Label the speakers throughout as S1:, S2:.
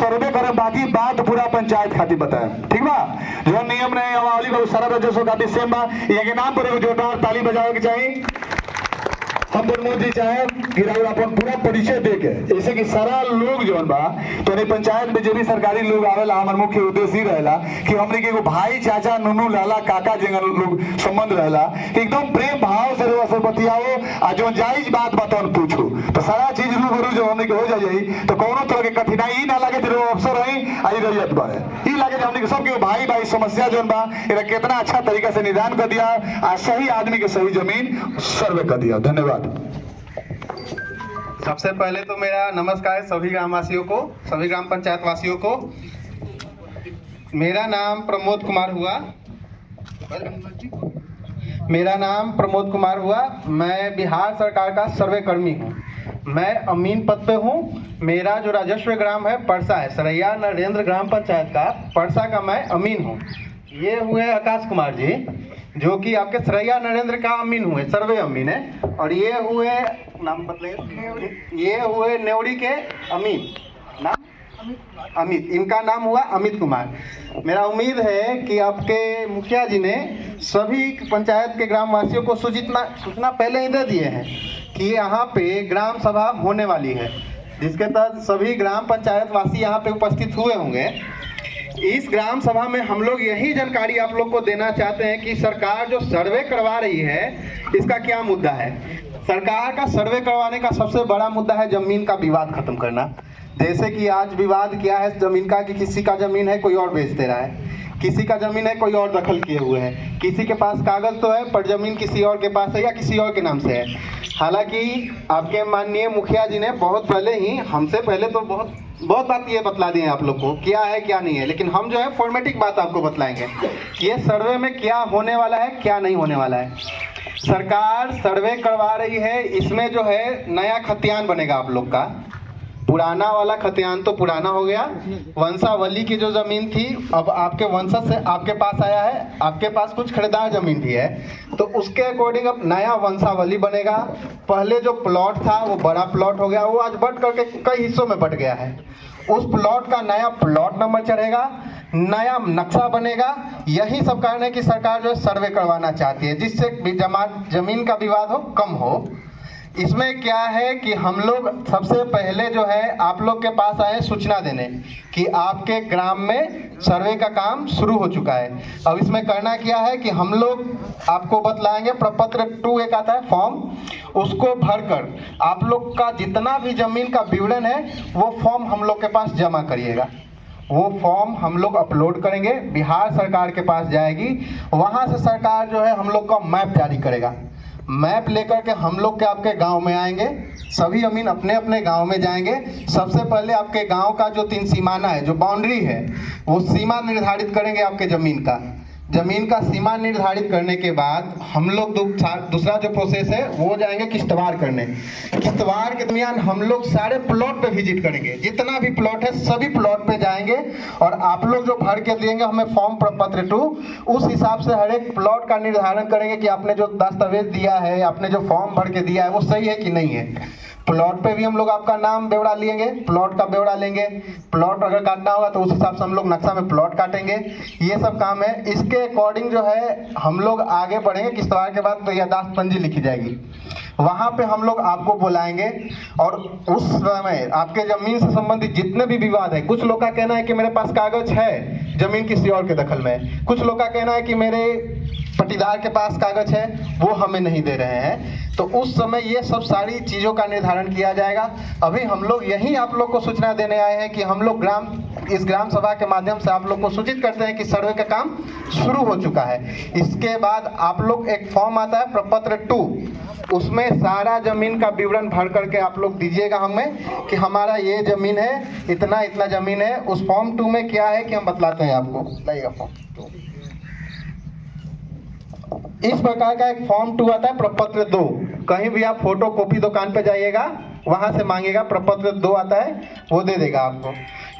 S1: सर्वे करे, बाकी बात पूरा पंचायत खातिर बताए, ठीक बा। जो नियम नियमावली बा सारा राजस्व खातिर सेम बा। ये नाम पर एगो जोरदार ताली बजावे के चाहिए। हम प्रमोद जी चाहे कि अपन पूरा परिचय दे के, जैसे कि सारा लोग जौन बा तो पंचायत में जो भी सरकारी लोग आवेला, हमार मुख्य उद्देश्य ही रहेला कि हमने के एगो भाई चाचा नुनू लाला काका जंगल लोग संबंध रहेला, एकदम प्रेम भाव से रवा से बतियाओ आ जो जायज बात बताओ पूछो, तो सारा चीज रूबरू जो हमने के हो जाई तो कोनो तरह के कठिनाई ना लगे। तो अवसर रही आई रैयत बारे ई लगे हमने के सबके भाई भाई समस्या जौन बा एरा कितना अच्छा तरीका से निदान कर दिया आ सही आदमी के सही जमीन सर्वे कर दिया। धन्यवाद।
S2: सबसे पहले तो मेरा नमस्कार सभी ग्रामवासियों को, सभी ग्राम पंचायत वासियों को। मेरा नाम प्रमोद कुमार हुआ। मैं बिहार सरकार का सर्वे कर्मी हूँ। मैं अमीन पद पे हूँ। मेरा जो राजस्व ग्राम है परसा है, सरैया नरेंद्र ग्राम पंचायत का परसा का मैं अमीन हूँ। ये हुए आकाश कुमार जी जो कि आपके सरैया नरेंद्र का अमीन हुए, सर्वे अमीन है। और ये हुए नाम बतलाइए, ये हुए नेवड़ी के अमीन, नाम अमित, इनका नाम हुआ अमित कुमार। मेरा उम्मीद है कि आपके मुखिया जी ने सभी पंचायत के ग्रामवासियों को सूचना पहले ही दे दिए हैं कि यहाँ पे ग्राम सभा होने वाली है, जिसके तहत सभी ग्राम पंचायत वासी यहाँ पे उपस्थित हुए होंगे। इस ग्राम सभा में हम लोग यही जानकारी आप लोग को देना चाहते हैं कि सरकार जो सर्वे करवा रही है इसका क्या मुद्दा है। सरकार का सर्वे करवाने का सबसे बड़ा मुद्दा है जमीन का विवाद खत्म करना। जैसे कि आज विवाद क्या है जमीन का कि किसी का जमीन है कोई और बेच दे रहा है, किसी का जमीन है कोई और दखल किए हुए है, किसी के पास कागज तो है पर जमीन किसी और के पास है या किसी और के नाम से है। हालांकि आपके माननीय मुखिया जी ने बहुत पहले ही हमसे पहले तो बहुत बात ये बतला दी है आप लोग को क्या है क्या नहीं है, लेकिन हम जो है फॉर्मेटिक बात आपको बतलाएंगे कि ये सर्वे में क्या होने वाला है क्या नहीं होने वाला है। सरकार सर्वे करवा रही है, इसमें जो है नया खतियान बनेगा आप लोग का। पुराना वाला खतियान तो पुराना हो गया, वंशावली की जो जमीन थी अब आपके वंशज से आपके पास आया है, आपके पास कुछ खरीदार जमीन भी है तो उसके अकॉर्डिंग अब नया वंशावली बनेगा। पहले जो प्लॉट था वो बड़ा प्लॉट हो गया, वो आज बट करके कई हिस्सों में बट गया है। उस प्लॉट का नया प्लॉट नंबर चढ़ेगा, नया नक्शा बनेगा। यही सब कारण है कि सरकार जो है सर्वे करवाना चाहती है जिससे जमीन का विवाद हो कम हो। इसमें क्या है कि हम लोग सबसे पहले जो है आप लोग के पास आए सूचना देने कि आपके ग्राम में सर्वे का काम शुरू हो चुका है। अब इसमें करना क्या है कि हम लोग आपको बतलाएंगे, प्रपत्र 2 एक आता है फॉर्म, उसको भरकर आप लोग का जितना भी जमीन का विवरण है वो फॉर्म हम लोग के पास जमा करिएगा। वो फॉर्म हम लोग अपलोड करेंगे, बिहार सरकार के पास जाएगी, वहाँ से सरकार जो है हम लोग का मैप जारी करेगा। मैप लेकर के हम लोग के आपके गांव में आएंगे, सभी अमीन अपने अपने गांव में जाएंगे। सबसे पहले आपके गांव का जो 3 सीमाना है, जो बाउंड्री है, वो सीमा निर्धारित करेंगे आपके जमीन का सीमा निर्धारित करने के बाद हम लोग दूसरा जो प्रोसेस है वो जाएंगे किश्तवार करने। किश्तवार के दरमियान हम लोग सारे प्लॉट पे विजिट करेंगे, जितना भी प्लॉट है सभी प्लॉट पे जाएंगे और आप लोग जो भर के देंगे हमें फॉर्म प्रपत्र 2, उस हिसाब से हर एक प्लॉट का निर्धारण करेंगे कि आपने जो दस्तावेज दिया है, आपने जो फॉर्म भर के दिया है वो सही है कि नहीं है। प्लॉट पे भी हम लोग आपका नाम ब्यौरा लेंगे, प्लॉट का ब्यौरा लेंगे, प्लॉट अगर काटना होगा तो उस हिसाब से हम लोग नक्शा में प्लॉट काटेंगे। ये सब काम है। इसके अकॉर्डिंग जो है हम लोग आगे बढ़ेंगे। किश्तवार के बाद तो यादाश्त पंजी लिखी जाएगी, वहाँ पे हम लोग आपको बुलाएंगे और उस समय आपके जमीन से संबंधित जितने भी विवाद है, कुछ लोग का कहना है कि मेरे पास कागज है जमीन किसी और के दखल में, कुछ लोग का कहना है कि मेरे पट्टीदार के पास कागज है वो हमें नहीं दे रहे हैं, तो उस समय ये सब सारी चीज़ों का निर्धारण किया जाएगा। अभी हम लोग यही आप लोग को सूचना देने आए हैं कि हम लोग इस ग्राम सभा के माध्यम से आप लोग को सूचित करते हैं कि सर्वे का काम शुरू हो चुका है। इसके बाद आप लोग एक फॉर्म आता है प्रपत्र 2, उसमें सारा जमीन का विवरण भर करके आप लोग दीजिएगा हमें कि हमारा ये जमीन है, इतना इतना जमीन है। उस फॉर्म 2 में क्या है कि हम बतलाते हैं आपको, लाइएगा फॉर्म 2। इस प्रकार का एक फॉर्म 2 आता है प्रपत्र 2। कहीं भी आप फोटो कॉपी दुकान पे जाइएगा वहां से मांगेगा, प्रपत्र 2 आता है वो दे देगा आपको।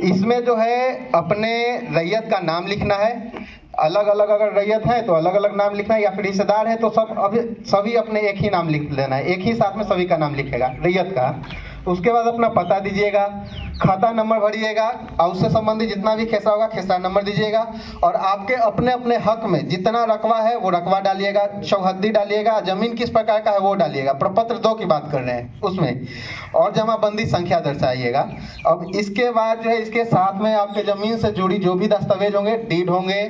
S2: इसमें जो है अपने रैयत का नाम लिखना है, अलग अलग अगर रैयत है तो अलग अलग नाम लिखना है, या फिर रिश्तेदार है तो सभी अपने एक ही नाम लिख लेना है, एक ही साथ में सभी का नाम लिखेगा रैयत का। उसके बाद अपना पता दीजिएगा, खाता नंबर भरिएगा और उससे संबंधित जितना भी खेसरा होगा खेसरा नंबर दीजिएगा। और आपके अपने अपने हक में जितना रकबा है वो रकबा डालिएगा, चौहद्दी डालिएगा, जमीन किस प्रकार का है वो डालिएगा। प्रपत्र 2 की बात कर रहे हैं उसमें, और जमाबंदी संख्या दर्शाइएगा। अब इसके बाद जो है इसके साथ में आपके ज़मीन से जुड़ी जो भी दस्तावेज होंगे, डीड होंगे,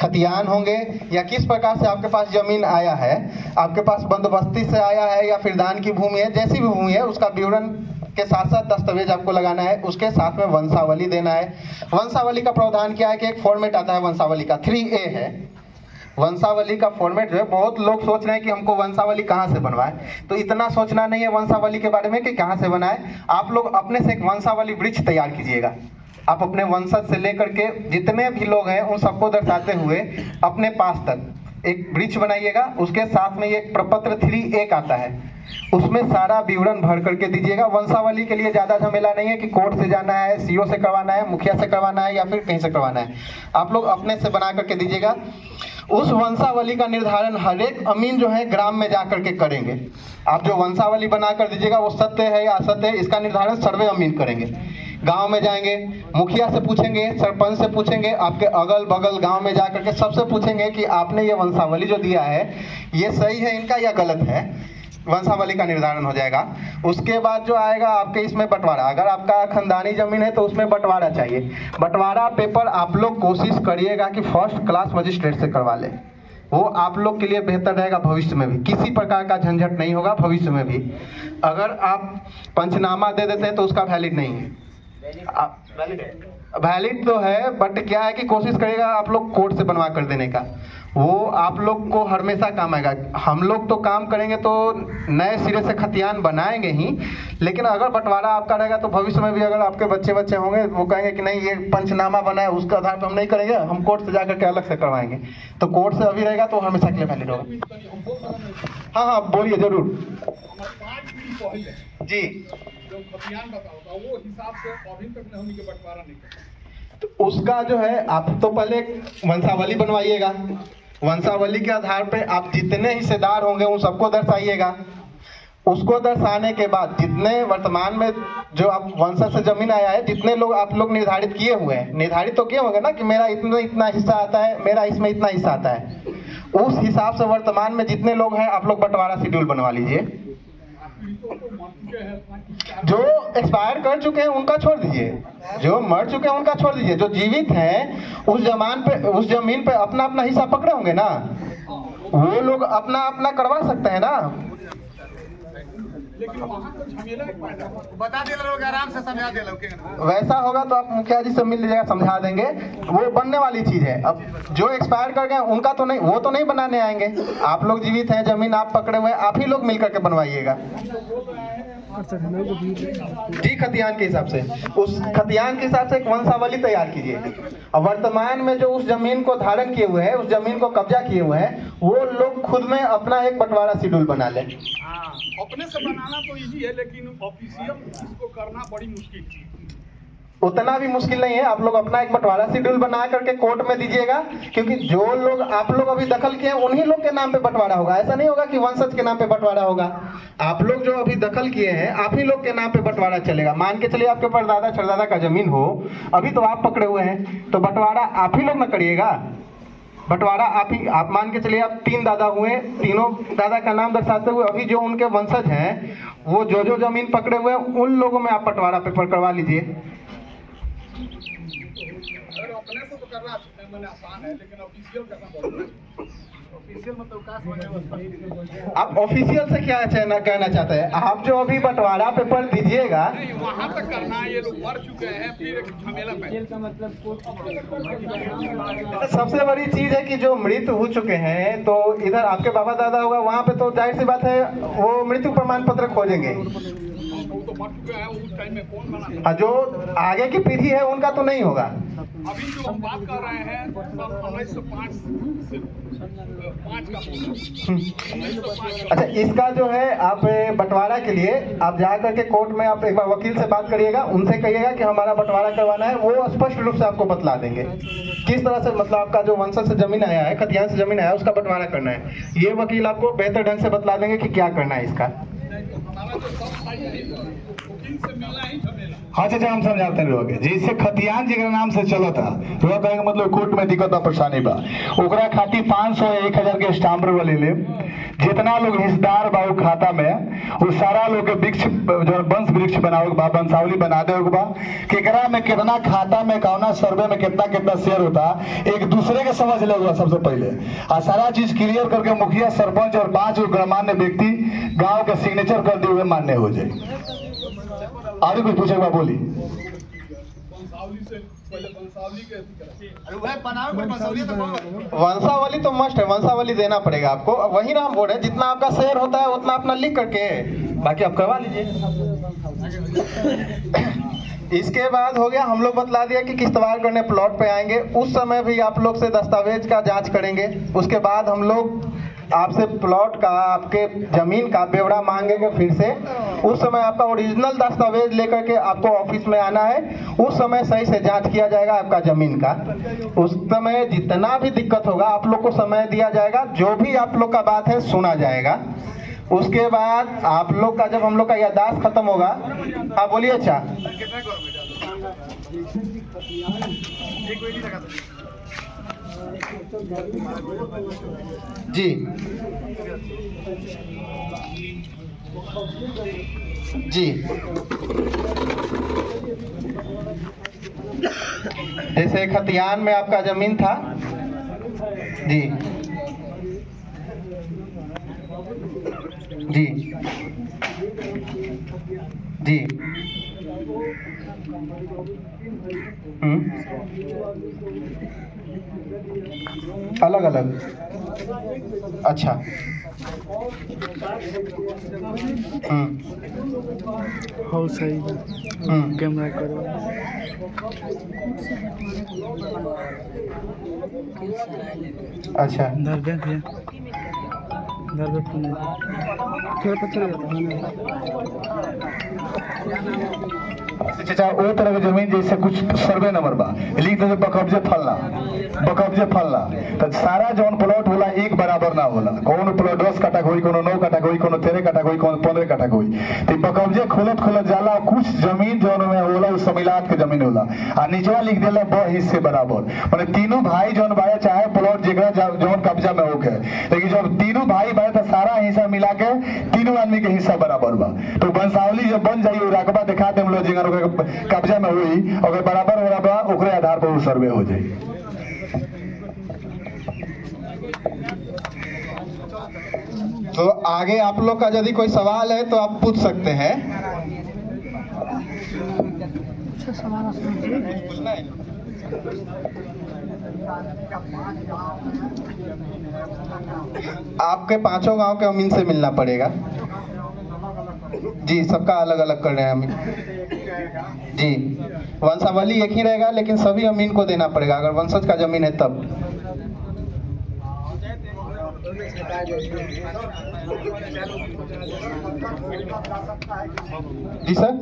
S2: खतियान होंगे, या किस प्रकार से आपके पास जमीन आया है, आपके पास बंदोबस्ती से आया है या फिर दान की भूमि है, जैसी भी भूमि है उसका विवरण के साथ साथ दस्तावेज आपको लगाना है। उसके साथ में वंशावली देना है। वंशावली का प्रावधान क्या है कि एक फॉर्मेट आता है वंशावली का, 3A है वंशावली का फॉर्मेट जो है। बहुत लोग सोच रहे हैं कि हमको वंशावली कहाँ से बनवाए, तो इतना सोचना नहीं है वंशावली के बारे में कि कहाँ से बनाए। आप लोग अपने से एक वंशावली वृक्ष तैयार कीजिएगा। आप अपने वंशज से लेकर के जितने भी लोग हैं उन सबको दर्शाते हुए अपने पास तक एक वृक्ष बनाइएगा। उसके साथ में एक प्रपत्र 3A आता है, उसमें सारा विवरण भर करके दीजिएगा। वंशावली के लिए ज़्यादा झमेला नहीं है कि कोर्ट से जाना है, CO से करवाना है, मुखिया से करवाना है या फिर कहीं से करवाना है। आप लोग अपने से बना करके दीजिएगा। उस वंशावली का निर्धारण हर एक अमीन जो है ग्राम में जा करके करेंगे। आप जो वंशावली बना कर दीजिएगा वो सत्य है या असत्य है, इसका निर्धारण सर्वे अमीन करेंगे। गांव में जाएंगे, मुखिया से पूछेंगे, सरपंच से पूछेंगे, आपके अगल बगल गांव में जा करके सबसे पूछेंगे कि आपने ये वंशावली जो दिया है ये सही है इनका या गलत है। वंशावली का निर्धारण हो जाएगा। उसके बाद जो आएगा आपके इसमें बंटवारा। अगर आपका खानदानी जमीन है तो उसमें बंटवारा चाहिए। बंटवारा पेपर आप लोग कोशिश करिएगा कि फर्स्ट क्लास मजिस्ट्रेट से करवा लें, वो आप लोग के लिए बेहतर रहेगा। भविष्य में भी किसी प्रकार का झंझट नहीं होगा। भविष्य में भी अगर आप पंचनामा दे देते हैं तो उसका वैलिड नहीं है। वैलिड तो है बट क्या है कि कोशिश करिएगा आप लोग कोर्ट से बनवा कर देने का, वो आप लोग को हमेशा काम आएगा। हम लोग तो काम करेंगे तो नए सिरे से खतियान बनाएंगे ही, लेकिन अगर बंटवारा आपका रहेगा तो भविष्य में भी अगर आपके बच्चे होंगे वो कहेंगे कि नहीं ये पंचनामा बना है उसके आधार पर हम नहीं करेंगे, हम कोर्ट से जाकर के अलग से करवाएंगे। तो कोर्ट से अभी रहेगा तो हमेशा के लिए वैलिड होगा। हाँ बोलिए जरूर जी।
S3: वो हिसाब से अभी तक नहीं के बंटवारा नहीं करते।
S2: तो उसका जो है आप तो पहले वंशावली बनवाइएगा। वंशावली के आधार पे आप जितने हिस्सेदार होंगे उन सबको दर्शाइएगा। उसको दर्शाने के बाद जितने वर्तमान में जो आप वंशज से जमीन आया है, जितने लोग आप लोग निर्धारित किए हुए हैं, निर्धारित तो किए होंगे ना कि मेरा इतना हिस्सा आता है, मेरा इसमें इतना हिस्सा आता है, उस हिसाब से वर्तमान में जितने लोग हैं आप लोग बंटवारा शेड्यूल बनवा लीजिए। जो एक्सपायर कर चुके हैं उनका छोड़ दीजिए, जो मर चुके हैं उनका छोड़ दीजिए। जो जीवित हैं उस जमीन पे अपना अपना हिस्सा पकड़े होंगे ना, वो लोग अपना अपना करवा सकते हैं ना।
S3: लेकिन वहाँ तो झमेला बता दे लोग आराम से समझा दे लोग।
S2: वैसा होगा तो आप मुखिया जी से मिल लीजिएगा, समझा देंगे। वो बनने वाली चीज है। अब जो एक्सपायर कर गए उनका तो नहीं, वो तो नहीं बनाने आएंगे। आप लोग जीवित हैं, जमीन आप पकड़े हुए हैं, आप ही लोग मिल करके बनवाइएगा जी। खतियान के हिसाब से, उस खतियान के हिसाब से एक वंशावली तैयार कीजिए। और वर्तमान में जो उस जमीन को धारण किए हुए हैं, उस जमीन को कब्जा किए हुए हैं, वो लोग खुद में अपना एक बंटवारा शेड्यूल बना लें।
S3: अपने से बनाना तो इजी है, लेकिन ऑफिशियल इसको करना बड़ी मुश्किल है।
S2: उतना भी मुश्किल नहीं है। आप लोग अपना एक बंटवारा शेड्यूल बना करके कोर्ट में दीजिएगा, क्योंकि जो लोग आप लोग अभी दखल किए हैं उन्हीं लोग के नाम पे बंटवारा होगा। ऐसा नहीं होगा कि वंशज के नाम पे बंटवारा होगा। आप लोग जो अभी दखल किए हैं आप ही लोग के नाम पे बंटवारा चलेगा। मान के चलिए आपके परदादा छरदादा का जमीन हो, अभी तो आप पकड़े हुए हैं, तो बंटवारा आप ही लोग न करिएगा। बंटवारा आप मान के चलिए आप 3 दादा हुए, तीनों दादा का नाम दर्शाते हुए अभी जो उनके वंशज हैं वो जो जमीन पकड़े हुए हैं उन लोगों में आप बंटवारा पेपर करवा लीजिए।
S3: अपने से तो करना मैंने आसान है, लेकिन ऑफिशियल करना बहुत ऑफिशियल मतलब क्या समझे।
S2: आप ऑफिशियल से क्या कहना चाहते हैं? आप जो अभी बंटवारा पेपर दीजिएगा
S3: वहाँ तक करना है, ये लोग मर चुके हैं, फिर एक झमेला का मतलब
S2: सबसे बड़ी चीज है कि जो मृत हो चुके हैं, तो इधर आपके बाबा दादा होगा, वहाँ पे तो जाहिर सी बात है वो मृत्यु प्रमाण पत्र खोजेंगे।
S3: तो मर चुके हैं, उस टाइम में कौन बना?
S2: जो आगे की पीढ़ी है उनका तो नहीं होगा।
S3: अभी जो हम बात कर रहे हैं 1905 से 5 का 1905।
S2: अच्छा, इसका जो है आप बंटवारा के लिए आप जा करके कोर्ट में आप एक बार वकील से बात करिएगा, उनसे कहिएगा कि हमारा बंटवारा करवाना है। वो स्पष्ट रूप से आपको बतला देंगे किस तरह से, मतलब आपका जो वंशज से जमीन आया है, खतियान से जमीन आया है, उसका बंटवारा करना है। ये वकील आपको बेहतर ढंग से बतला देंगे कि क्या करना है इसका।
S3: हमारा जो इनसे मिलना ही झमेला।
S1: हाँ चाचा हम समझाते रहोगे जैसे खतियान जगह नाम से चलो था तो कहेंगे मतलब कोर्ट में दिक्कत परेशानी बा ओकरा खातिर 500 या 1000 के स्टाम्प वाले ले जितना लोग हिस्सेदार बा उ खाता में वो सारा लोग के वृक्ष जो वंश वृक्ष बनाओ बा वंशावली बना दे बा केकरा में कितना खाता में कौना सर्वे में कितना कितना शेयर होता एक दूसरे के समझ ले सबसे पहले और सारा चीज क्लियर करके मुखिया सरपंच और 5 गणमान्य व्यक्ति गांव के सिग्नेचर कर दिए हुए मान्य हो जाए। आगे कुछ पूछेगा बोली
S3: वंशावली से पहले वंशावली के
S2: वंशावली तो मस्ट है, वंशावली देना पड़ेगा आपको। वही ना हम बोल रहे हैं जितना आपका शेयर होता है उतना अपना लिख करके बाकी आप करवा लीजिए। इसके बाद हो गया, हम लोग बतला दिया कि किस्तवार करने प्लॉट पे आएंगे, उस समय भी आप लोग से दस्तावेज का जांच करेंगे। उसके बाद हम लोग आपसे प्लॉट का, आपके जमीन का ब्यौरा मांगेंगे फिर से। उस समय आपका ओरिजिनल दस्तावेज लेकर के आपको ऑफिस में आना है। उस समय सही से जांच किया जाएगा आपका जमीन का। उस समय जितना भी दिक्कत होगा आप लोग को समय दिया जाएगा, जो भी आप लोग का बात है सुना जाएगा। उसके बाद आप लोग का जब हम लोग का याददाश्त खत्म होगा, हाँ बोलिए। अच्छा जी जी, जैसे खतियान में आपका जमीन था जी जी जी, अलग अलग, अच्छा
S4: हो सही कैमरा करो।
S2: अच्छा
S4: दरबे थोड़ा पत्थर
S1: चाचा वो तरह की जमीन जैसे कुछ सर्वे नंबर बा लिख दे बकब्जे फलना तो सारा जौन प्लॉट होला एक बराबर ना होला। कौन प्लॉट 10 कट्ठा होई, कोनो 9 कट्ठा होई, कोनो 13 कट्ठा होई, कोनो 15 कट्ठा होई। तो बकब्जे खोलत जाला, कुछ जमीन जौन में होला उस मिलात के जमीन होला आ नीचवा लिख देला ब हिस्से बराबर। माने तीनों भाई जौन बाया चाहे प्लॉट जेकरा जौन कब्जा में होके, लेकिन जब तीनों भाई बाया तो सारा हिस्सा मिला के तीनों आदमी के हिस्सा बराबर बा। तो वंशावली जब बन जाई रकबा दिखा दे हम लोग जिगर कब्जा में हुई अगर बराबर होला बा ओकरे आधार पर वो सर्वे हो जाई।
S2: तो आगे आप लोग का यदि कोई सवाल है तो आप पूछ सकते हैं। आपके 5 गांव के अमीन से मिलना पड़ेगा जी, सबका अलग अलग कर रहे हैं अमीन जी। वंशावली एक ही रहेगा लेकिन सभी अमीन को देना पड़ेगा अगर वंशज का जमीन है तब। जी सर।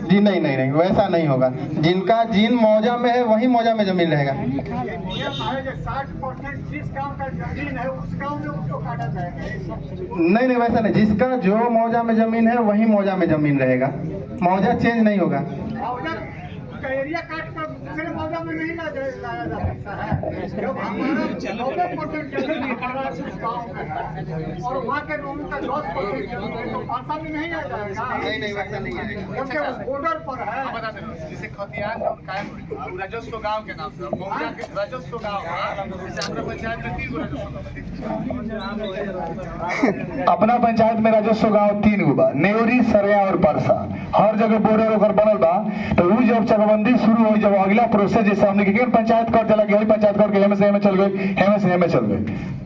S2: जी नहीं वैसा नहीं होगा। जिनका जिन मौजा में है वही मौजा में जमीन रहेगा। नहीं वैसा नहीं, जिसका जो मौजा में जमीन है वही मौजा में जमीन रहेगा, मौजा चेंज नहीं होगा।
S3: एरिया काट कर दूसरे मौजा में नहीं लाया जा सकता है। जब हमारा 90% जमीन गाँव में है और वहाँ के लोगों का 10% जमीन है तो पासा में नहीं आ जाएगा।
S2: नहीं वैसा नहीं है,
S3: क्योंकि बॉर्डर पर है।
S5: जैसे खतियान कायम राजस्व गांव के नाम से मौजा के राजस्व गांव जैसे हमारा पंचायत में 3
S1: अपना पंचायत में राजस्व गांव 3 गो बा, नेवरी, सरया और परसा। हर जगह बॉर्डर ओकर बनल बा। तो वो जब चकबंदी शुरू हुई, जब अगला प्रोसेस जैसे हमने कि पंचायत कर चला गया, पंचायत करके हेमे से हेमे चल गए, हेमे से हेमे चल गए,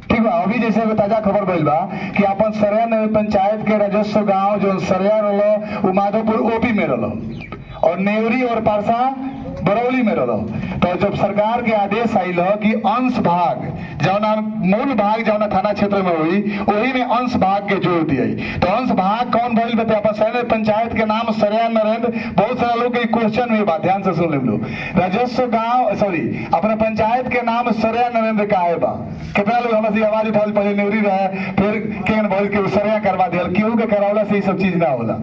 S1: ठीक बा। अभी जैसे ताजा खबर भइल बा कि अपन सरया पंचायत के राजस्व गांव जो सरया रहो वो माधोपुर ओपी में रहो और नेवरी और परसा बरौली अमावली में रहो, तो जब सरकार के आदेश आइल कि अंश भाग जौना मूल भाग जौना थाना क्षेत्र में हुई वही में अंश भाग के जोड़ दिए। तो अंश भाग कौन भइल बता अपन सैन्य पंचायत के नाम सरया नरेंद्र। बहुत सारा लोग के क्वेश्चन में बा, ध्यान से सुन ले लो। राजस्व गांव सॉरी अपना पंचायत के नाम सरया नरेंद्र का है बा। कितना लोग हमरा से आवाज उठाल, पहले नेवरी रहे फिर केन बोल के सरया करवा दिया, केहू के करावला से सब चीज ना होला।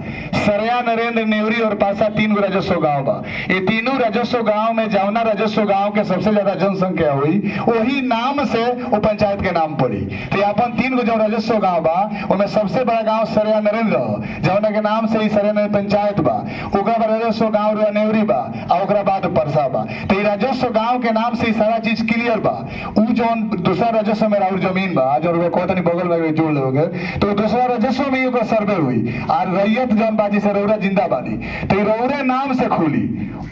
S1: सरया नरेंद्र नेवरी और पासा 3 गो राजस्व गांव बा। ये तीनों राजस्व गांव में जौना राजस्व गांव के सबसे ज्यादा जनसंख्या हुई वही नाम से वो पंचायत के नाम पड़ी। तो अपन 3 गो जो राजस्व गांव बा उनमें सबसे बड़ा गांव सरया नरेंद्र जौना के नाम से ही सरया नरेंद्र पंचायत बा। ओकरा बाद राजस्व गांव नेवरी बा और ओकरा बाद परसा बा। तो ये राजस्व गांव के नाम से ही सारा चीज क्लियर बा। उ जो दूसरा राजस्व में और जमीन बा जो कहतनी बगल में जोड़ लोगे तो दूसरा राजस्व में ओकर सर्वे हुई और रैयत जौन बाजी से रौरा जिंदाबादी तो रौरे नाम से खुली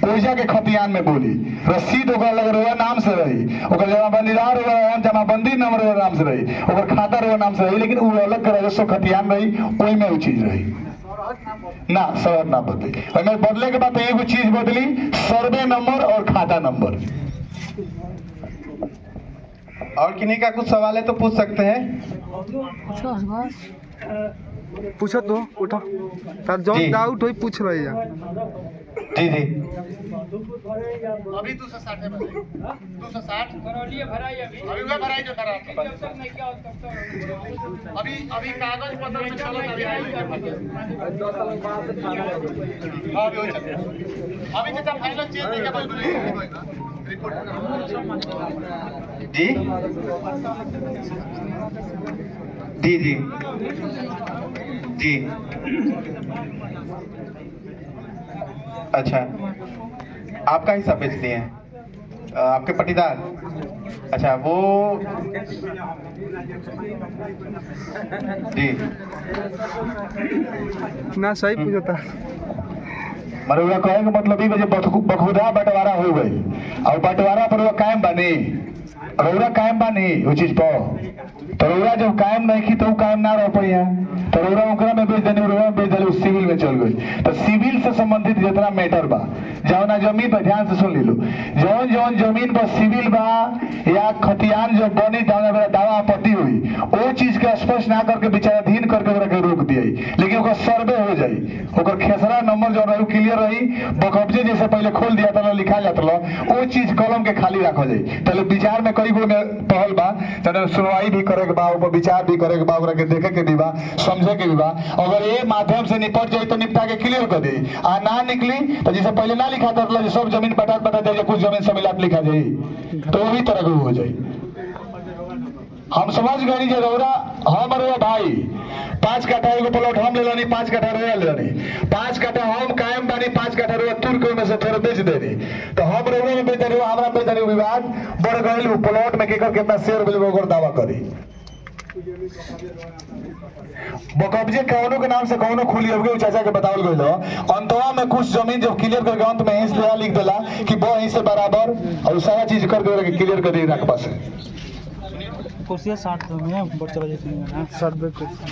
S1: ओइजा के खतियान में बोली रसीद ओकरा लगे रौरा नाम से रही, ओकर जमाबंदीदार रौरा जमाबंदी नंबर रौरा नाम से रही, ओकर खाता रौरा नाम से रही, लेकिन वो अलग राजस्व खतियान रही ओई में वो चीज रही ना शहर ना बदली। ओइमे बदले के बाद एगो चीज बदली सर्वे नंबर और खाता नंबर।
S2: और किन्हीं का कुछ सवाल है तो पूछ सकते हैं।
S4: पूछो तो उठो तार जो
S2: जी।
S4: डाउट होई पूछ रही है।
S2: जी जी
S5: अभी 260 है, 260 अभी वह भराई जो करा अभी कागज पत्र में चलो अभी अभी जब फाइनल चेंज नहीं किया रिपोर्ट
S2: जी जी जी जी अच्छा आपका हिस्सा बेच दिए हैं आपके पटीदार। अच्छा वो जी
S4: ना सही पूछता
S1: मरुआ कहे का मतलब ये बखुदा बंटवारा हो गई और बंटवारा पर वो कायम बनी रौरा कायम बानी वो चीज पर तो रौरा जब कायम नहीं की तो वो कायम ना रह पाई तो रौरा ओकरा में बेच देनी रौरा बेच देनी सिविल में चल गई। तो सिविल से संबंधित जितना मैटर बा जौना जमीन पर ध्यान से सुन लीलो जौन जौन जमीन पर सिविल बा या खतियान जो बनी जौना दावा आपत्ति हुई वो चीज के स्पष्ट ना करके विचाराधीन करके ओकरा के रोक दिए, लेकिन ओकर सर्वे हो जाई ओकर खेसरा नंबर जो रही क्लियर रही बकब्जे जैसे पहले खोल दिया था लिखा जाता वो चीज कलम के खाली रखल जाई। पहले विचार में कई गो में पहल बा जब सुनवाई भी करे के बा ऊपर विचार भी करे के बा ओकरा के देखे के भी बा समझे के भी बा। अगर ये माध्यम से निपट जाए तो निपटा के क्लियर कर दी आ ना निकली तो जैसे पहले ना लिखा था सब जमीन बटा जाए कुछ जमीन सम्मिलात लिखा जाए तो वही तरह के हो जाए। हम समझ गए जे रौरा हम और भाई 5 कट्ठा एगो प्लॉट हम ले लेनी 5 कट्ठा रोया ले लेनी 5 कट्ठा हम कायम बानी 5 कट्ठा रोया तुर के में से थोड़ा बेच देनी तो हम रौरा में बेच देनी हमरा बेच देनी विवाद बढ़ गइल वो प्लॉट में केकर कितना शेयर मिले ओकर दावा करी बकब्जे कौनो के नाम से कौनो खुली होगे चाचा के बतावल गइल अंतवा में कुछ जमीन जब क्लियर करके अंत में हिस्सा लिया लिख देला कि वो हिस्से बराबर और सारा चीज कर दे के क्लियर कर दे रख पास
S4: कुर्सियां 60 तो में बढ़ चला जाती है 60 कुर्सी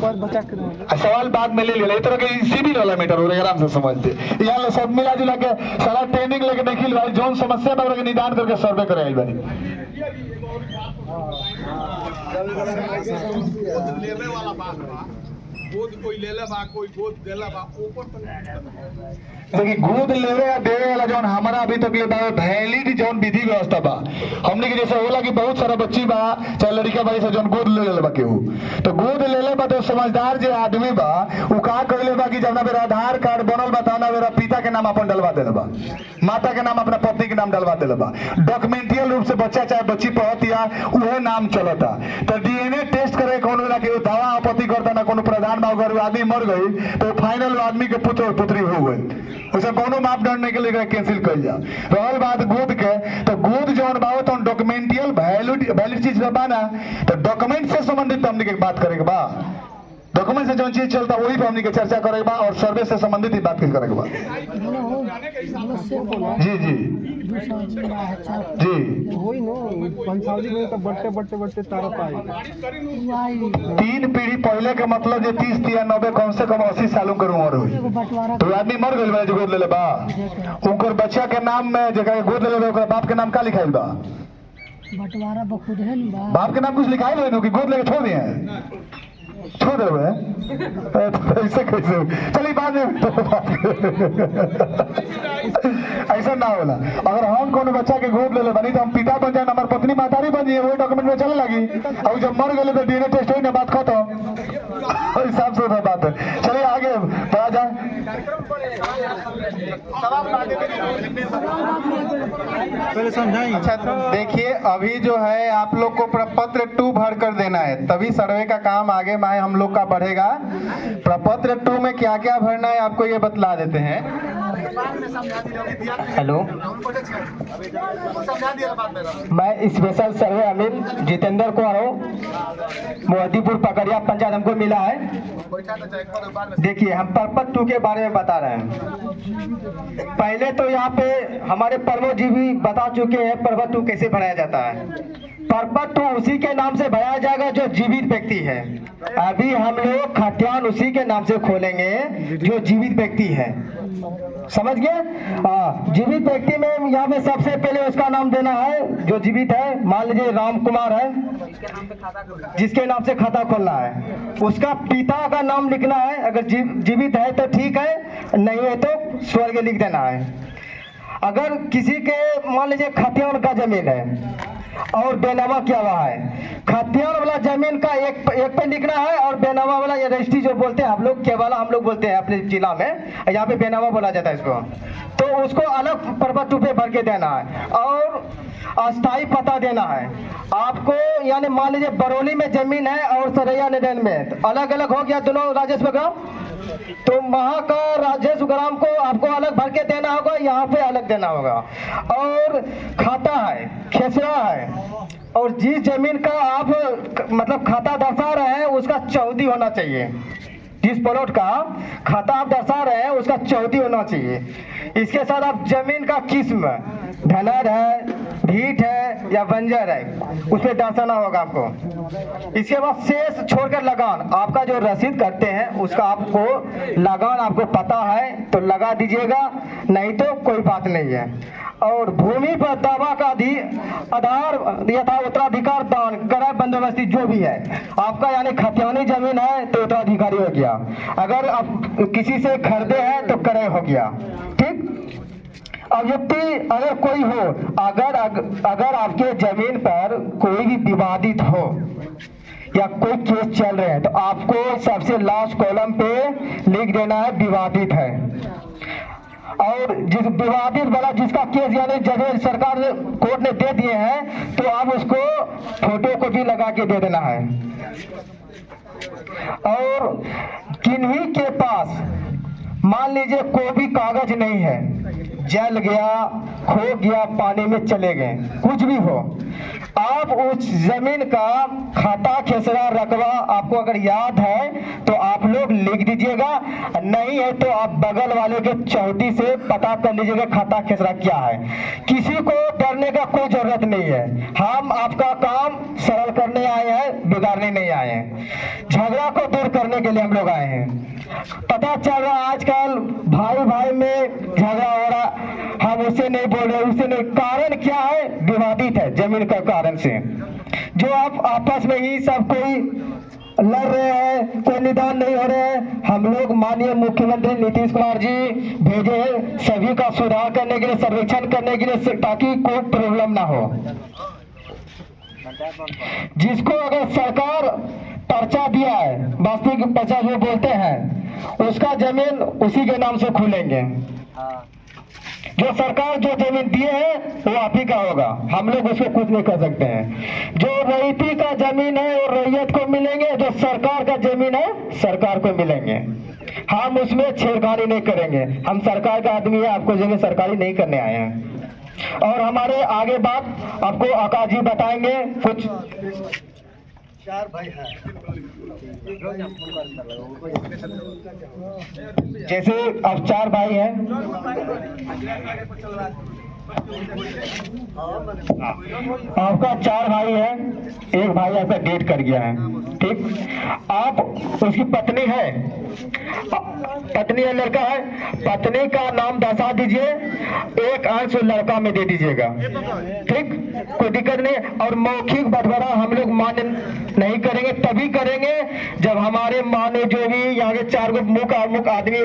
S4: पर बचा के
S1: सवाल बाद में ले ले तरह के सिविल वाला मैटर हो आराम से समझते यहाँ सब मिला जुला के सारा ट्रेनिंग लेके देखिल भाई जोन समस्या बा निदान करके सर्वे कराइल बानी।
S5: लेवे वाला बात बा गोद कोई लेले बा कोई गोद देला बा ऊपर
S1: देखिए गोद लेवे या देवे वाला जौन हमारा अभी तक ले बा वैलिड जौन विधि व्यवस्था बा हमने के जैसे होला कि बहुत सारा बच्ची बा चाहे लड़का बा से जौन गोद ले ले बा केहू तो गोद ले ले बा तो समझदार जे आदमी बा उ का कइले बा कि जब ना मेरा आधार कार्ड बनल बा तना मेरा पिता के नाम अपन डलवा देले बा माता के नाम अपना पत्नी के नाम डलवा देले बा डॉक्यूमेंटियल रूप से बच्चा चाहे बच्ची पढ़त या उहे नाम चलता तो डीएनए टेस्ट करे कोनो ना के दावा आपत्ति करता ना कोनो प्रधान बा अगर आदमी मर गई तो फाइनल आदमी के पुत्र और पुत्री हो गई उसे कोनो मापदंड नहीं के लिए कैंसिल कर जा रहल बात गोद के तो गोद जौन बा तो डॉक्यूमेंटियल वैलिड चीज बा ना तो डॉक्यूमेंट से संबंधित हमने के बात करे के बा डॉक्यूमेंट से जो चीज चलता वही पे हमने के चर्चा करेगा और सर्वे से संबंधित ही बात करेगा। जी जी जी
S4: वही नो पंचावली में तो बढ़ते तारा पाए
S1: 3 पीढ़ी पहले के मतलब जो 30 या 90 कम से कम 80 सालों के उम्र हुई तो आदमी मर गए बा जो गोद ले बा उनकर बच्चा के नाम में जगह गोद ले ओकरा बाप के नाम का लिखाइल बा
S6: बंटवारा बखुद है ना
S1: बाप के नाम कुछ लिखाइल है कि गोद लेके छोड़ दिए छोड़ दे ऐसे कैसे चलिए बाद में ऐसा ना होला। अगर हम कोनो बच्चा के गोद ले बनी तो हम पिता बन जाए हमारी पत्नी मातारी बन जाए वही डॉक्यूमेंट में चले लगी और जब मर गए तो डीएनए टेस्ट हुई ना बात खत्म हिसाब से बात है। चलिए आगे बढ़ा जाए।
S4: पहले समझाएं।
S2: अच्छा तो देखिए अभी जो है आप लोग को प्रपत्र 2 भर कर देना है तभी सर्वे का काम आगे में हम लोग का बढ़ेगा। प्रपत्र 2 में क्या क्या भरना है आपको ये बतला देते हैं। हेलो मैं स्पेशल सर्वे अमीन जितेंद्र कुमार हूँ मोहद्दीपुर पकड़िया पंचायत हमको मिला है। देखिए हम पर्पस 2 के बारे में बता रहे हैं। पहले तो यहाँ पे हमारे प्रमोद जी भी बता चुके हैं पर्पस 2 कैसे भराया जाता है। पर्पस 2 उसी के नाम से भराया जाएगा जो जीवित व्यक्ति है। अभी हम लोग खतियान उसी के नाम से खोलेंगे जो जीवित व्यक्ति है। समझ गए। जीवित व्यक्ति में यहाँ पे सबसे पहले उसका नाम देना है जो जीवित है। मान लीजिए राम कुमार है जिसके नाम से खाता खोलना है। उसका पिता का नाम लिखना है। अगर जीवित है तो ठीक है नहीं है तो स्वर्ग लिख देना है। अगर किसी के मान लीजिए खतियान का जमीन है और बेनामा किया हुआ है। खतियान वाला जमीन का एक पे लिखना है और बेनामा वाला ये रजिस्ट्री जो बोलते हैं हम लोग केवल हम लोग बोलते हैं अपने जिला में यहाँ पे बेनामा बोला जाता है इसको। तो उसको अलग पर्पस 2 पे भर के देना है और अस्थाई पता देना है आपको। यानी मान लीजिए बरौली में जमीन है और सरैया नरेन में तो अलग अलग हो गया दोनों राजेश्वर ग्राम। तो वहाँ का राजेश्वर ग्राम को आपको अलग भर के देना होगा यहाँ पे अलग देना होगा। और खाता है खेसरा है और जिस जमीन का आप मतलब खाता दर्शा रहे हैं उसका चौथी होना चाहिए। जिस प्लॉट का खाता आप दर्शा रहे हैं उसका चौथी होना चाहिए। इसके साथ आप जमीन का किस्म ढलर है भीट है या बंजर है उस पर दर्शाना होगा आपको। इसके बाद शेष छोड़कर लगान आपका जो रसीद करते हैं उसका आपको लगान आपको पता है तो लगा दीजिएगा नहीं तो कोई बात नहीं है। और भूमि पर दावा का आधार यथा उत्तराधिकार दान करार बंदोबस्ती जो भी है आपका यानी खतियानी जमीन है तो उत्तराधिकारी हो गया। अगर आप किसी से खरीदे हैं तो क्रय हो गया। ठीक। अव्यक्ति अगर कोई हो अगर आपके जमीन पर कोई भी विवादित हो या कोई केस चल रहे हैं तो आपको सबसे लास्ट कॉलम पे लिख देना है विवादित है। और जिस विवादित वाला जिसका केस यानी जज सरकार ने कोर्ट ने दे दिए हैं तो आप उसको फोटो को भी लगा के दे देना है। और किन्हीं के पास मान लीजिए कोई भी कागज नहीं है जल गया खो गया पानी में चले गए कुछ भी हो आप उस जमीन का खाता खेसरा रकबा आपको अगर याद है तो आप लोग लिख दीजिएगा। नहीं है तो आप बगल वाले के चौथी से पता कर लीजिएगा खाता खेसरा क्या है। किसी को डरने का कोई जरूरत नहीं है। हम आपका काम सरल करने आए हैं बिगाड़ने नहीं आए हैं। झगड़ा को दूर करने के लिए हम लोग आए हैं। पता चल रहा आजकल भाई भाई में झगड़ा हो रहा हम उससे नहीं बोल रहे उससे नहीं। कारण क्या है विवादित है जमीन का कारण से जो आप आपस में ही सब कोई लड़ रहे हैं कोई निदान नहीं हो रहे हैं। हम लोग माननीय मुख्यमंत्री नीतीश कुमार जी भेजे हैं सभी का सुधार करने के लिए सर्वेक्षण करने के लिए ताकि कोई प्रॉब्लम ना हो। जिसको अगर सरकार पर्चा दिया है वास्तविक पर्चा जो बोलते हैं उसका जमीन उसी के नाम से खुलेंगे। जो सरकार जो जमीन दिए हैं वो आप ही का होगा हम लोग उसको कुछ नहीं कर सकते हैं। जो रईती का जमीन है वो रैयत को मिलेंगे जो सरकार का जमीन है सरकार को मिलेंगे। हम उसमें छेड़खानी नहीं करेंगे। हम सरकार का आदमी है आपको जमीन सरकारी नहीं करने आए हैं। और हमारे आगे बात आपको आकाश जी बताएंगे कुछ। 4 भाई हैं
S1: जैसे अब 4 भाई हैं, आपका 4 भाई है, एक भाई आपका डेट कर गया है, ठीक। आप उसकी पत्नी है, पत्नी है, लड़का है, पत्नी का नाम दर्शा दीजिए, एक अंश लड़का में दे दीजिएगा, ठीक, कोई दिक्कत नहीं। और मौखिक बंटवारा हम लोग मान्य नहीं करेंगे, तभी करेंगे जब हमारे माने जो भी यहाँ के 4 गो मुख आदमी,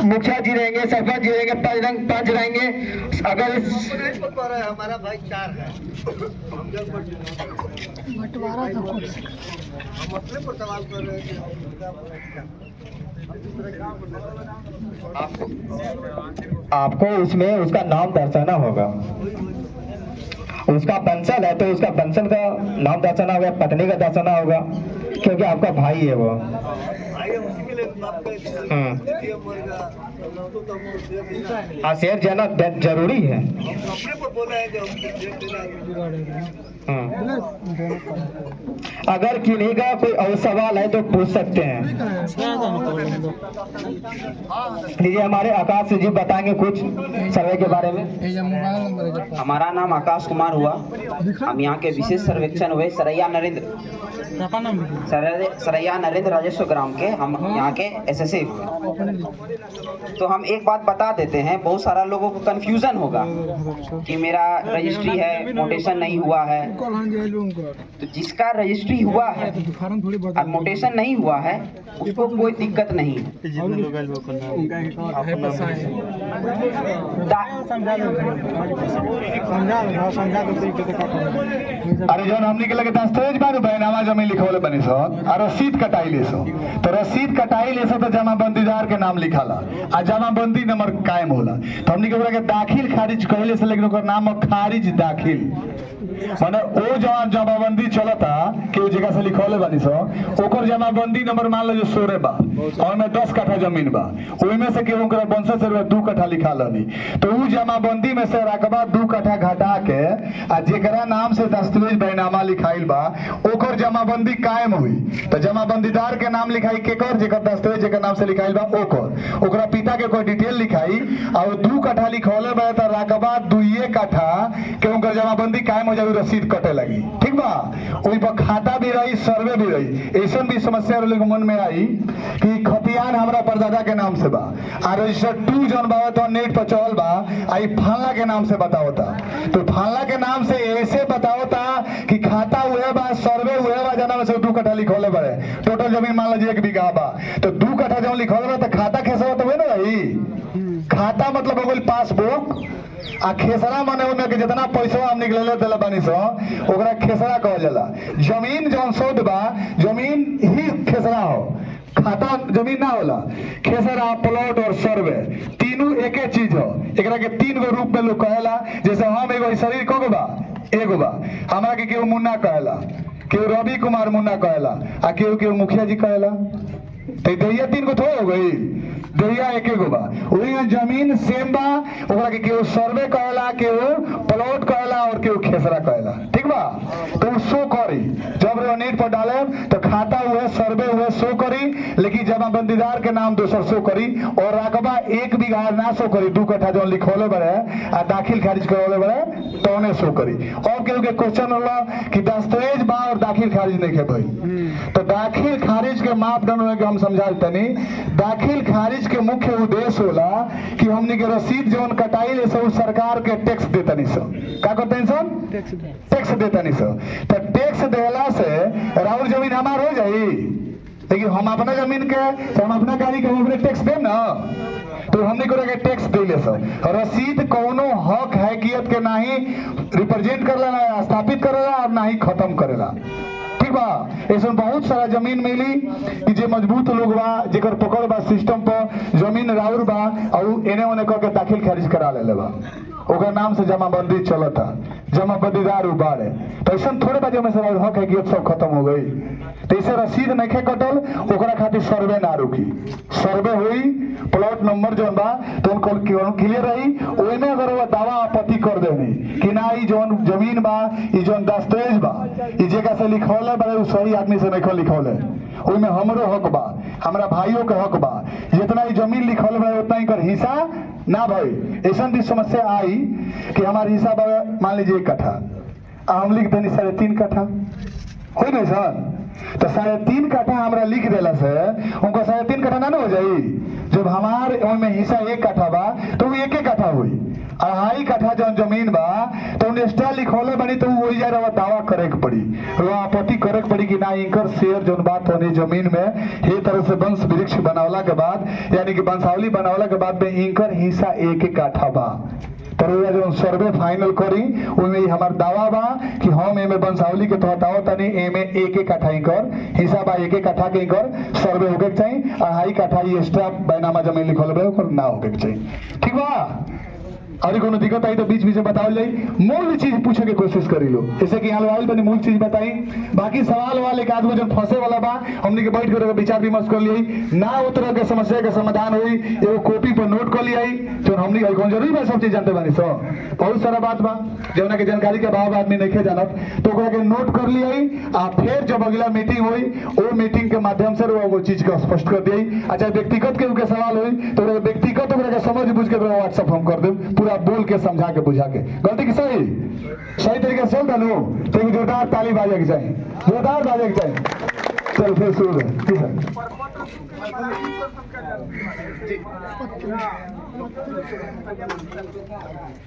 S1: मुखिया जी रहेंगे, सरपंच जी रहेंगे, पंच रहेंगे। अगर
S3: हमारा भाई 4 है,
S6: बंटवारा का कुछ
S3: हम अपने पर सवाल कर रहे हैं।
S1: आपको उसमें उसका नाम दर्शाना होगा, उसका बंसल है तो उसका बंसल का नाम दर्शाना होगा, पत्नी का दर्शाना होगा, क्योंकि आपका भाई है वो। हाँ, शेयर जाना जरूरी है। अगर किन्हीं का कोई और सवाल है तो पूछ सकते हैं। लीजिए, हमारे आकाश जी बताएंगे कुछ सर्वे के बारे में।
S7: हमारा नाम आकाश कुमार हुआ, हम यहाँ के विशेष सर्वेक्षण हुए सरैया नरेंद्र राजस्व ग्राम के, हम यहाँ के एसएसए। तो हम एक बात बता देते हैं, बहुत सारा लोगों को कंफ्यूजन होगा कि मेरा रजिस्ट्री है, मोटेशन नहीं हुआ है। तो जिसका रजिस्ट्री हुआ है और मोटेशन नहीं हुआ है उसको कोई दिक्कत नहीं।
S1: अरे जौन हमनी के लगे दस्तावेज बारू बैनामा जमीन लिखवले बनी सो और रसीद कटाई ले सो, तो रसीद कटाई ले सो तो जमाबंदीदार के नाम लिखाला आ जमाबंदी नंबर कायम होला। तो हमनी के ओकरा के दाखिल खारिज कहले से, लेकिन ओकर नाम खारिज दाखिल, माने ओ जवान जमाबंदी चलता कि ओ जगह से लिखवले बनी सो, ओकर जमाबंदी नंबर मान लो जो 16 बा और में 10 कट्ठा जमीन बा, ओई में से के ओकरा 62 से 2 कट्ठा लिखा लनी, तो उ जमाबंदी में से रकबा 2 कट्ठा घटा के आ जेकरा नाम से दस्तावेज बैनामा लिखाइल बा ओकर जमाबंदी कायम हुई। तो जमाबंदीदार के नाम लिखाई केकर, जेकर दस्तावेज जेकर नाम से लिखाइल बा ओकर, ओकरा पिता के कोई डिटेल लिखाई और 2 कट्ठा लिखौले बा त रकबा 2 कट्ठा के ओकर जमाबंदी कायम हो जाई, रसीद कटे लगी, ठीक बा। ओई पर खाता भी रही, सर्वे भी रही। ऐसा भी समस्या लोग मन में आई कि खतियान हमरा परदादा के नाम से बा आ रजिस्टर 2 जौन बा तो नेट पर चल बा आई फाला के नाम से बताओता, तो फाला के नाम से ऐसे बताओता कि खाता हुए बा, सर्वे हुए बा, जना में से 2 कट्ठा लिखौले बड़े, टोटल जमीन मान लीजिए 1 बीघा बा, तो 2 कट्ठा जब लिखौले बा तो खाता खेसरा तो हुए ना रही। खाता मतलब हो गई पासबुक आ खेसरा माने ओमे के जितना पैसा हम निकले देला बानी सो ओकरा खेसरा कहल जाला। जमीन जौन शोध बा जमीन ही खेसरा हो, खाता जमीन ना होला। खेसरा, प्लॉट और सर्वे तीनों एके चीज हो। एकरा के 3 गो रूप में लोग कहेला, जैसे हम एगो शरीर को बा, एगो बा हमरा के केहू मुन्ना कहेला, केहू रवि कुमार मुन्ना कहेला आ केहू मुखिया जी कहेला। तो दैया 3 गो थोड़ा हो गई, दैया 1 गो बा। वही जमीन सेम बा, ओकरा के केहू सर्वे कहेला, केहू प्लॉट कहेला और केहू खेसरा कहेला, ठीक बा। तो उ शो करी, जब नेट पर डाले तो खाता हुए, सर्वे हुए शो करी, लेकिन जमाबंदीदार के नाम दोसर शो करी और रकबा 1 बीघा ना शो करी, 2 कट्ठा जो लिखौले बड़े आ दाखिल खारिज करवले बड़े तौने शो करी। और केहू के क्वेश्चन होला कि दस्तावेज बा और दाखिल खारिज नहीं के भाई, तो दाखिल खारिज के मापदंड में हम समझा तनी। दाखिल खारिज के मुख्य उद्देश्य होला कि हमनी के रसीद जौन कटाई ले सो सरकार के टैक्स देतनी सो, का करतनी सो टैक्स देतनी सो। तो टैक्स देला से राउर जमीन हमार हो जाई, लेकिन हम अपना जमीन के तो हम अपना गाड़ी के हम टैक्स देम ना, तो हमने को टैक्स देले सो। रसीद कोनो हक हैकियत के नहीं रिप्रेजेंट करला, ना स्थापित करेला और ना ही खत्म करेला, ठीक बा। ऐसा बहुत सारा जमीन मिली कि जे मजबूत लोग बा, जेकर पकड़ बा सिस्टम पर, जमीन राउर बा और एने ओने करके दाखिल खारिज करा ले बा, ओकर नाम से जमाबंदी चलता, जमाबंदीदार उबारे। तो ऐसा थोड़े बजे में से हक है कि सब खत्म हो गई। तो इसे रसीद नहीं कटल, ओकरा खातिर सर्वे ना रुकी, सर्वे हुई, प्लॉट नंबर जो बा तो उनको क्लियर रही, ओई में अगर वो दावा आपत्ति कर देनी कि ना ई जौन जमीन बा, ई जौन दस्तावेज बा, ई जगह से लिखौले बा, सही आदमी से नहीं लिखौले, ओमे हमरो हक बा, हमरा भाइयों के हक बा, जितना ही जमीन लिखल बा उतना ही कर हिस्सा ना भाई। ऐसा भी समस्या आई कि हमारे हिस्सा बा मान लीजिए 1 कट्ठा, हम लिख देनी 3.5 कट्ठा, हो नहीं सर? तो 3.5 कट्ठा हमरा लिख देला से उनको 3.5 कट्ठा ना हो जाई। जब हमारे में हिस्सा 1 कट्ठा बा तो वो 1 कट्ठा हुई, 2.5 कट्ठा जौन जमीन बा तो एक्स्ट्रा लिखौले बनी तो वही जा रहा दावा करे के पड़ी, आपत्ति करे के पड़ी कि ना इनकर शेयर जौन बात होनी जमीन में ये तरह से वंश वृक्ष बनावला के बाद यानी कि वंशावली बनावला के बाद में इनकर हिस्सा 1 कट्ठा बा। तो जो सर्वे फाइनल करी उनमें हमार दावा बा कि हम एमे वंशावली के तहत आओ तनी एमे 1 कट्ठा इनकर हिस्सा बा, 1 कट्ठा के इनकर सर्वे होके चाहिए, 2.5 कट्ठा ये एक्स्ट्रा बैनामा जमीन लिखल बा ओकर ना होके चाहिए। ठीक बा? और कोनो दिक्कत आई तो बीच बीच में बताओ जाई, मूल चीज पूछे के कोशिश करी लो, जैसे कि यहाँ बनी मूल चीज बताई। बाकी सवाल वाले एक आदमी जब फंसे वाला बा हमने के बैठ कर विचार विमर्श कर लिया ना, वो तरह के समस्या के समाधान हुई एगो कॉपी पर नोट कर लिया जो हमने कौन जरूरी बा सब चीज जानते बानी सब, बहुत सारा बात बा जौना के जानकारी के अभाव आदमी नहीं जानत तो ओकरा के नोट कर लिया आ फिर जब अगला मीटिंग हुई वो मीटिंग के माध्यम से वो चीज को स्पष्ट कर दिए। अच्छा व्यक्तिगत के सवाल हुई तो व्यक्तिगत समझ बुझ के व्हाट्सअप हम कर दें पूरा बोल के समझा के बुझा के, गलती की सही तरीके से चल लो तो जोरदार ताली बाजे के चाहिए, जोरदार बाजे के चाहिए। चल फिर शुरू है ठीक है।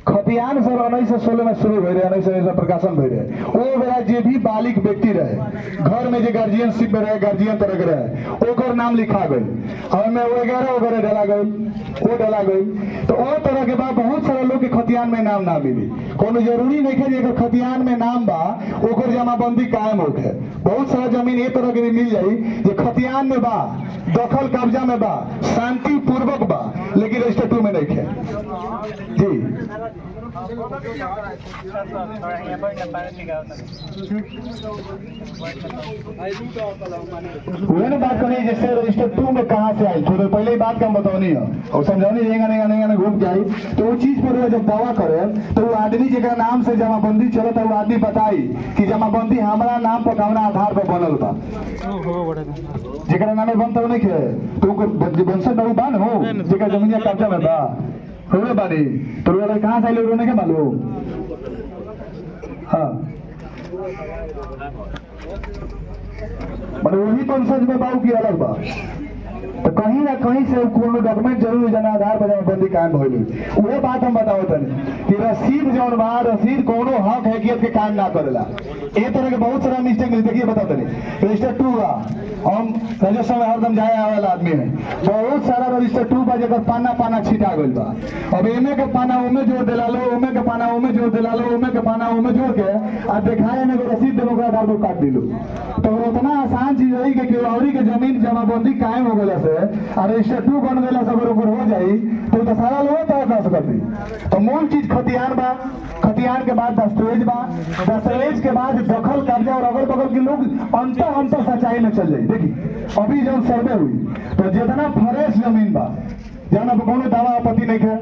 S1: खतियान सर 1916 में शुरू हुए 1916 में प्रकाशन भई रहे। वो बेरा जे भी बालिक व्यक्ति रहे घर में जे गार्जियनशिप में रहे गार्जियन तरह के रहे ओकर नाम लिखा गई, हमें वो 11 वगैरह डाला गई, वो डाला गई तो वो तरह के बाद बहुत सारे लोग के खतियान में नाम ना मिली। कोनो जरूरी नहीं है कि खतियान में नाम बा ओकर जमाबंदी कायम होके, बहुत सारा जमीन ये तरह के भी मिल जाई जे खतियान में बा, दखल कब्जा में बा, शांति पूर्वक बा लेकिन रजिस्टर 2 में नहीं है जी। वही बात करिए जैसे रजिस्टर 2 में कहाँ से आई, थोड़ी पहले ही बात का हम बताओनी है और समझौनी रहेगा घूम के आई तो वो चीज पर जब दावा करे तो वो आदमी जगह नाम से जमाबंदी चलत है वो आदमी बताई कि जमाबंदी हमारा नाम पर कौना आधार पर बनल बा, जगह नामे बनता नहीं है तो वंशज बहु बान हो जगह जमीनिया कब्जा में बा होवे बानी तो वो कहाँ से आइले रोने के मालूम। हाँ मतलब वही वंशज में बाबू की अलग बा तो कहीं ना कहीं से कोनो डॉक्यूमेंट जरूर जना आधार पर जमाबंदी कायम होइल। वो बात हम बताओ तनी कि रसीद जौन बा रसीद कोनो हक हैकियत के काम ना करेला, ए तरह के बहुत सारा मिस्टेक देखिए बताओ तनी। रजिस्टर 2 बा हम राजस्व में हरदम जाए आवे वाला आदमी है, बहुत सारा रजिस्टर 2 बा जकर पाना छिटा गइल बा, अब एमे के पाना ओमे जोड़ देला लो, ओमे के पाना ओमे जोड़ देला लो, ओमे के पाना ओमे जोड़ के आ दिखाए में रसीद देबो का आधार पर काट दिलो तो उतना आसान चीज रही कि केवाड़ी के जमीन जमाबंदी कायम हो गइला रजिस्टर 2 बन गया सब हो जाई तो सारा लोग तय सकती। तो मूल चीज खतियान बा, खतियान के बाद दस्तावेज बा, दस्तावेज के बाद दखल कब्जा और अगल बगल के लोग अंतर सच्चाई में चल जाई। देखिए अभी जब सर्वे हुई तो जितना फ्रेश जमीन बा जहाँ पर कोनो दावा आपत्ति नहीं है,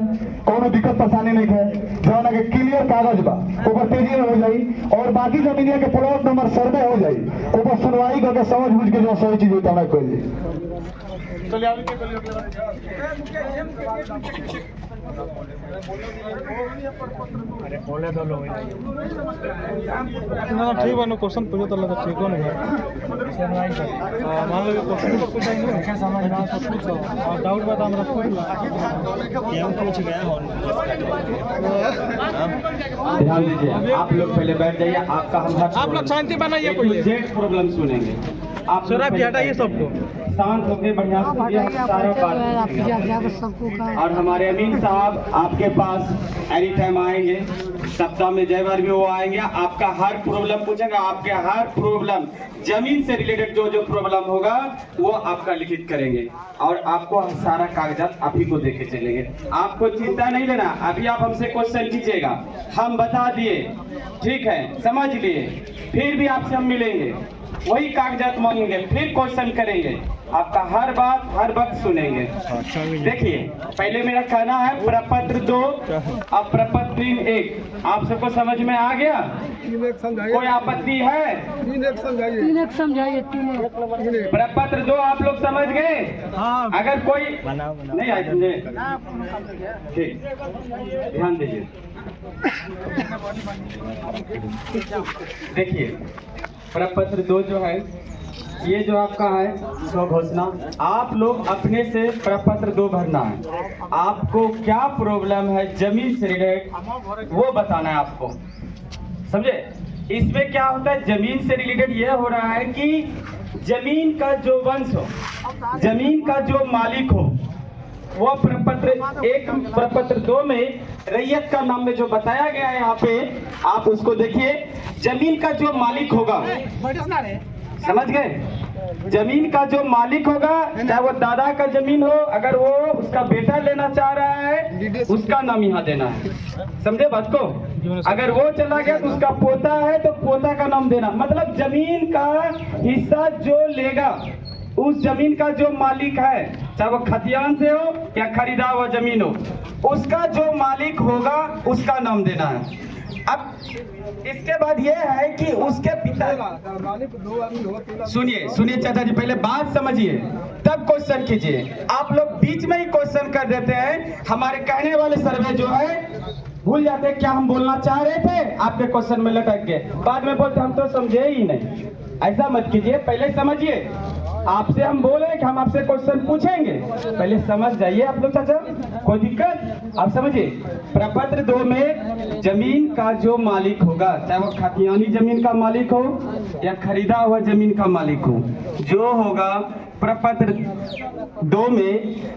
S1: कोनो दिक्कत परेशानी नहीं है, जहाँ के क्लियर कागज बा ऊपर तेजी में हो जाई और बाकी जमीनिया के प्लॉट नंबर सर्वे हो जाई ऊपर सुनवाई करके समझ बुझ के जो सही चीज होता है कर जाए।
S4: अरे बोले तो लोग ना ठीक है ना क्वेश्चन पूछो तो लगा ठीक हो नहीं मान लो क्वेश्चन तो पूछेंगे क्या समझ ना तो पूछो और डाउट बता हमरा पूछ क्या पूछ गया
S8: ध्यान दीजिए आप लोग पहले बैठ जाइए, आपका हम
S4: आप लोग शांति बनाइए पहले
S8: जेट प्रॉब्लम सुनेंगे आप
S4: शराब हटाइए सबको
S8: शांत होकर बढ़िया से सारा बात। और हमारे अमीन साहब आपके पास एनी टाइम आएंगे, सप्ताह में जय बार भी वो आएंगे, आपका हर प्रॉब्लम पूछेंगे, आपके हर प्रॉब्लम जमीन से रिलेटेड जो प्रॉब्लम होगा वो आपका लिखित करेंगे और आपको हम सारा कागजात आप ही को देके चलेंगे। आपको चिंता नहीं लेना, अभी आप हमसे क्वेश्चन कीजिएगा हम बता दिए, ठीक है समझ लिए, फिर भी आपसे हम मिलेंगे वही कागजात मांगेंगे, फिर क्वेश्चन करेंगे, आपका हर बात हर वक्त सुनेंगे। देखिए, पहले मेरा कहना है प्रपत्र 2 अब प्रपत्र 1, आप सबको समझ में आ गया? कोई आपत्ति है?
S6: तीन एक समझाइए,
S8: प्रपत्र 2 आप लोग समझ गए? अगर कोई नहीं आए समझे, ठीक, ध्यान दीजिए। देखिए, प्रपत्र 2 जो है, ये जो आपका है घोषणा, आप लोग अपने से प्रपत्र 2 भरना है। आपको क्या प्रॉब्लम है जमीन से रिलेटेड वो बताना है आपको, समझे? इसमें क्या होता है, जमीन से रिलेटेड ये हो रहा है कि जमीन का जो वंश हो, जमीन का जो मालिक हो, वो प्रपत्र 1 प्रपत्र 2 में रैयत का नाम में जो बताया गया है यहाँ पे, आप उसको देखिए। जमीन का जो मालिक होगा, समझ गए? जमीन का जो मालिक होगा, चाहे वो दादा का जमीन हो, अगर वो उसका बेटा लेना चाह रहा है, उसका नाम यहाँ देना है, समझे बात को? अगर वो चला गया तो उसका पोता है तो पोता का नाम देना। मतलब जमीन का हिस्सा जो लेगा, उस जमीन का जो मालिक है, चाहे वो खतियान से हो या खरीदा हुआ जमीन हो, उसका जो मालिक होगा उसका नाम देना है। अब इसके बाद ये है कि उसके पिता, सुनिए चाचा जी, पहले बात समझिए तब क्वेश्चन कीजिए। आप लोग बीच में ही क्वेश्चन कर देते हैं। हमारे कहने वाले सर्वे जो है भूल जाते हैं क्या हम बोलना चाह रहे थे, आपके क्वेश्चन में लटक गए, बाद में बोलते हम तो समझे ही नहीं। ऐसा मत कीजिए, पहले समझिए। आपसे हम बोले कि हम आपसे क्वेश्चन पूछेंगे, पहले समझ जाइए आप लोग चाचा, कोई दिक्कत? आप समझिए, प्रपत्र 2 में जमीन का जो मालिक होगा, चाहे वो खतियानी जमीन का मालिक हो या खरीदा हुआ जमीन का मालिक हो, जो होगा प्रपत्र 2 में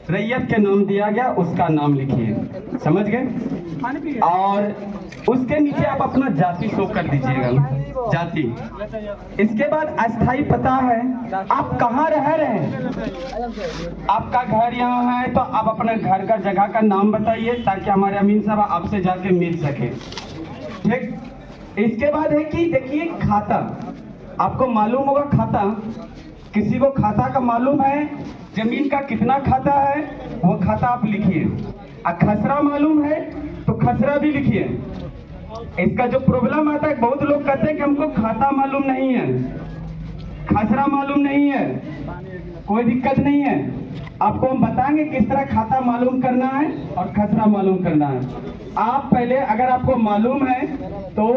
S8: रैयत के नाम दिया गया, उसका नाम लिखिए, समझ गए? और उसके नीचे आप अपना जाति शो कर दीजिएगा, जाति। इसके बाद अस्थाई पता है, आप कहाँ रह रहे हैं, आपका घर यहाँ है तो आप अपने घर का जगह का नाम बताइए, ताकि हमारे अमीन साहब आपसे जाके मिल सके, ठीक? इसके बाद है कि देखिए खाता, आपको मालूम होगा खाता, किसी को खाता का मालूम है, जमीन का कितना खाता है वो खाता आप लिखिए। खसरा मालूम है तो खसरा भी लिखिए। इसका जो प्रॉब्लम आता है, बहुत लोग कहते हैं कि हमको खाता मालूम नहीं है, खसरा मालूम नहीं है, कोई दिक्कत नहीं है, आपको हम बताएंगे किस तरह खाता मालूम करना है और खसरा मालूम करना है। आप पहले, अगर आपको मालूम है तो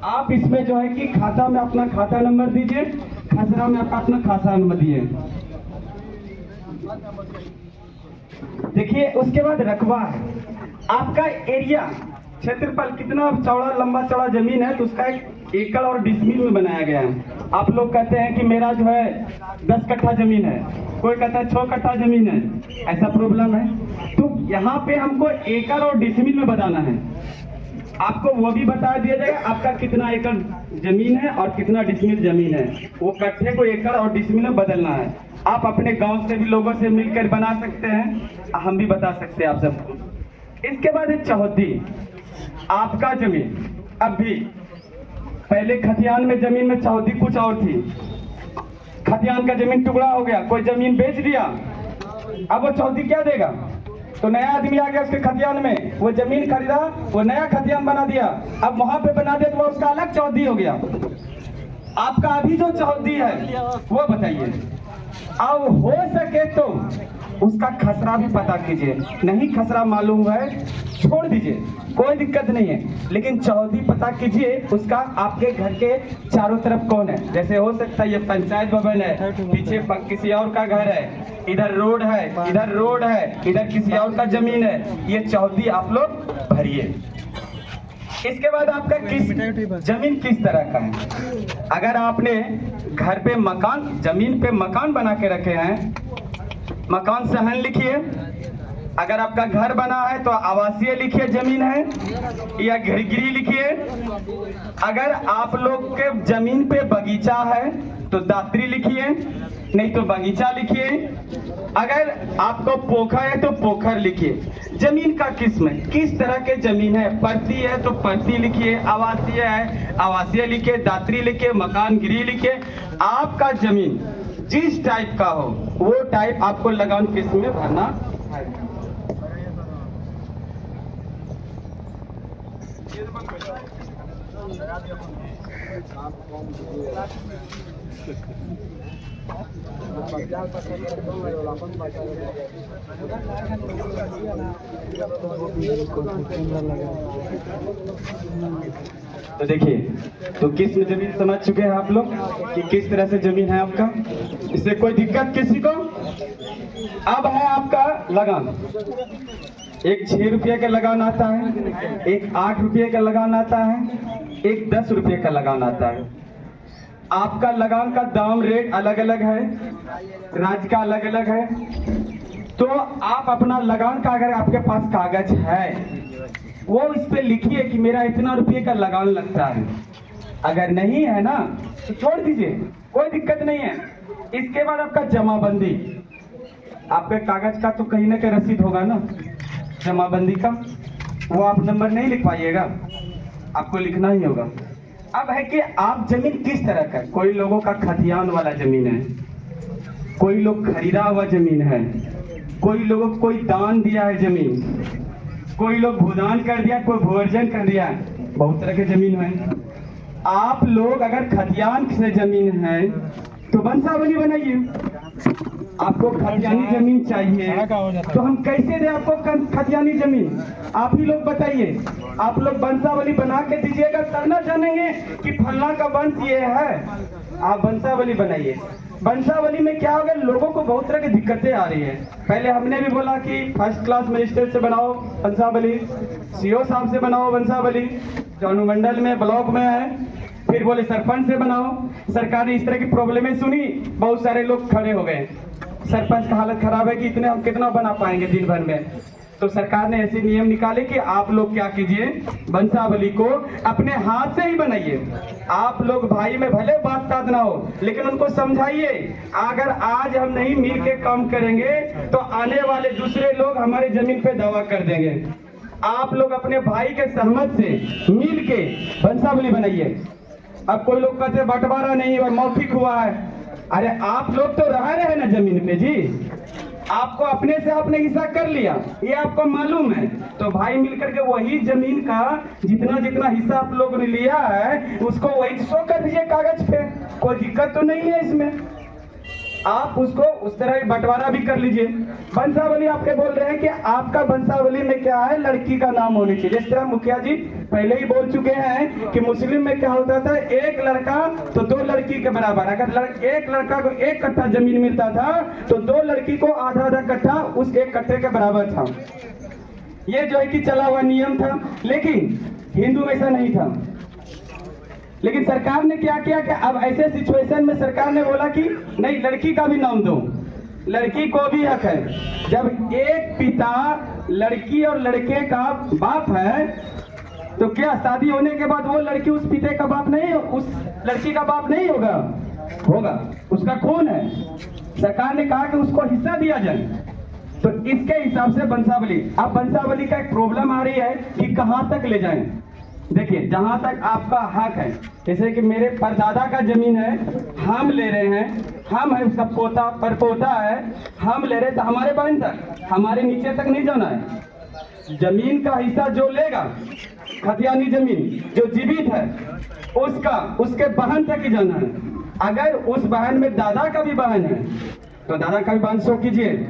S8: आप इसमें जो है कि खाता में अपना खाता नंबर दीजिए, खसरा में आपका अपना खाता नंबर दिए। देखिए, उसके बाद रकबा है, आपका एरिया, क्षेत्रफल कितना चौड़ा, लंबा चौड़ा जमीन है तो उसका एक एकड़ और डिसमिल में बनाया गया है। आप लोग कहते हैं कि मेरा जो है 10 कट्ठा जमीन है, कोई कहता है 6 कट्ठा जमीन है, ऐसा प्रॉब्लम है तो यहाँ पे हमको एकड़ और डिसमिल में बताना है। आपको वो भी बता दिया जाएगा आपका कितना एकड़ जमीन है और कितना डिसमिल जमीन है, वो कट्ठे को एकड़ और डिसमिल में बदलना है। आप अपने गांव से भी लोगों से मिलकर बना सकते हैं, हम भी बता सकते हैं आप सबको। इसके बाद है चौहद्दी, आपका जमीन, अभी पहले खतियान में जमीन में चौहद्दी कुछ और थी, खतियान का जमीन टुकड़ा हो गया, कोई जमीन बेच दिया, अब वो चौहद्दी क्या देगा? तो नया आदमी आ गया उसके खतियान में, वो जमीन खरीदा, वो नया खतियान बना दिया, अब वहां पे बना दिया तो वो उसका अलग चौहद्दी हो गया। आपका अभी जो चौहद्दी है वो बताइए। अब हो सके तो उसका खसरा भी पता कीजिए, नहीं खसरा मालूम है छोड़ दीजिए, कोई दिक्कत नहीं है, लेकिन चौहद्दी पता कीजिए उसका, आपके घर के चारों तरफ कौन है। जैसे हो सकता है ये पंचायत भवन है, पीछे किसी और का घर है, इधर रोड है, इधर रोड है, इधर किसी और का जमीन है, ये चौहद्दी आप लोग भरिए। इसके बाद आपका जमीन किस तरह का है, अगर आपने घर पे मकान, जमीन पे मकान बना के रखे हैं, मकान सहन लिखिए। अगर आपका घर बना है तो आवासीय लिखिए जमीन है, या गृह लिखिए। अगर आप लोग के जमीन पे बगीचा है तो दात्री लिखिए, नहीं तो बगीचा लिखिए। अगर आपको पोखर है तो पोखर लिखिए। जमीन का किस्म है, किस तरह के जमीन है, परती है तो परती लिखिए, आवासीय है आवासीय लिखिए, दात्री लिखिए, मकान गिरी लिखिए। आपका जमीन जिस टाइप का हो वो टाइप आपको लगान किस्म में भरना है। तो देखिए, तो किस्म जमीन समझ चुके हैं आप लोग कि किस तरह से जमीन है आपका। इससे कोई दिक्कत किसी को? अब है आपका लगान। एक 6 रुपये का लगान आता है, एक 8 रुपये का लगान आता है, एक 10 रुपये का लगान आता है। आपका लगान का दाम रेट अलग अलग है, राज्य का अलग अलग है। तो आप अपना लगान का अगर आपके पास कागज है वो इस पे लिखिए कि मेरा इतना रुपये का लगान लगता है। अगर नहीं है ना तो छोड़ दीजिए, कोई दिक्कत नहीं है। इसके बाद आपका जमाबंदी, आपके कागज का तो कहीं ना कहीं रसीद होगा ना जमाबंदी का, वो आप नंबर नहीं लिख पाइएगा, आपको लिखना ही होगा। अब है कि आप जमीन किस तरह का, कोई लोगों का खतियान वाला जमीन है, कोई लोग खरीदा हुआ जमीन है, कोई लोगों को कोई दान दिया है जमीन, कोई लोग भूदान कर दिया, कोई भूअर्जन कर दिया, बहुत तरह के जमीन है। आप लोग अगर खतियान से जमीन है तो वंशावली बनाइए। आपको खतियानी जमीन चाहिए तो हम कैसे दें आपको खतियानी जमीन? आप ही लोग बताइए। आप लोग वंशावली बना के दीजिएगा तब ना जानेंगे कि फलना का वंश ये है। आप वंशावली बनाइए। वंशावली में क्या होगा, लोगों को बहुत तरह की दिक्कतें आ रही है। पहले हमने भी बोला कि फर्स्ट क्लास मजिस्ट्रेट से बनाओ वंशावली, सीओ साहब से बनाओ वंशावली, जो अनुमंडल में ब्लॉक में है, फिर बोले सरपंच से बनाओ। सरकार ने इस तरह की प्रॉब्लमें सुनी, बहुत सारे लोग खड़े हो गए। सरपंच का हालत खराब है कि इतने हम कितना बना पाएंगे दिन भर में। तो सरकार ने ऐसे नियम निकाले कि आप लोग क्या कीजिए, वंशावली को अपने हाथ से ही बनाइए। आप लोग भाई में भले बात तात ना हो, लेकिन उनको समझाइए। अगर आज हम नहीं मिल के काम करेंगे तो आने वाले दूसरे लोग हमारे जमीन पे दावा कर देंगे। आप लोग अपने भाई के सहमत से मिल के वंशावली बनाइए। अब कोई लोग कहते बंटवारा नहीं हुआ, मौखिक हुआ है। अरे आप लोग तो रह रहे हैं ना जमीन पे जी, आपको अपने से आपने हिस्सा कर लिया, ये आपको मालूम है। तो भाई मिलकर के वही जमीन का जितना जितना हिस्सा आप लोगों ने लिया है उसको वही शो कर दीजिए कागज पे, कोई दिक्कत तो नहीं है इसमें। आप उसको उस तरह बंटवारा भी कर लीजिए। वंशावली आपके बोल रहे हैं कि आपका वंशावली में क्या है, लड़की का नाम होनी चाहिए। जिस तरह मुखिया जी पहले ही बोल चुके हैं कि मुस्लिम में क्या होता था, एक लड़का तो 2 लड़की के बराबर। अगर एक लड़का को 1 कट्ठा जमीन मिलता था तो 2 लड़की को आधा आधा कट्ठा उस 1 कट्ठे के बराबर था। ये जो है कि चला हुआ नियम था, लेकिन हिंदू में ऐसा नहीं था। लेकिन सरकार ने क्या किया कि अब ऐसे सिचुएशन में सरकार ने बोला कि नहीं, लड़की का भी नाम दो, लड़की को भी हक है। जब एक पिता लड़की और लड़के का बाप है तो क्या शादी होने के बाद वो लड़की उस पिता का बाप नहीं, उस लड़की का बाप नहीं होगा? होगा, उसका खून है। सरकार ने कहा कि उसको हिस्सा दिया जाए। तो इसके हिसाब से वंशावली, अब वंशावली का एक प्रॉब्लम आ रही है कि कहां तक ले जाएं। देखिए, जहां तक आपका हक है, जैसे कि मेरे परदादा का जमीन है, हम ले रहे हैं, हम है उसका पोता परपोता है, हम ले रहे तो हमारे बहन तक, हमारे नीचे तक नहीं जाना है। जमीन का हिस्सा जो लेगा, खतियानी जमीन जो जीवित है उसका, उसके बहन तक ही जाना है। अगर उस बहन में दादा का भी बहन है तो दादा का भी बहन शो कीजिए।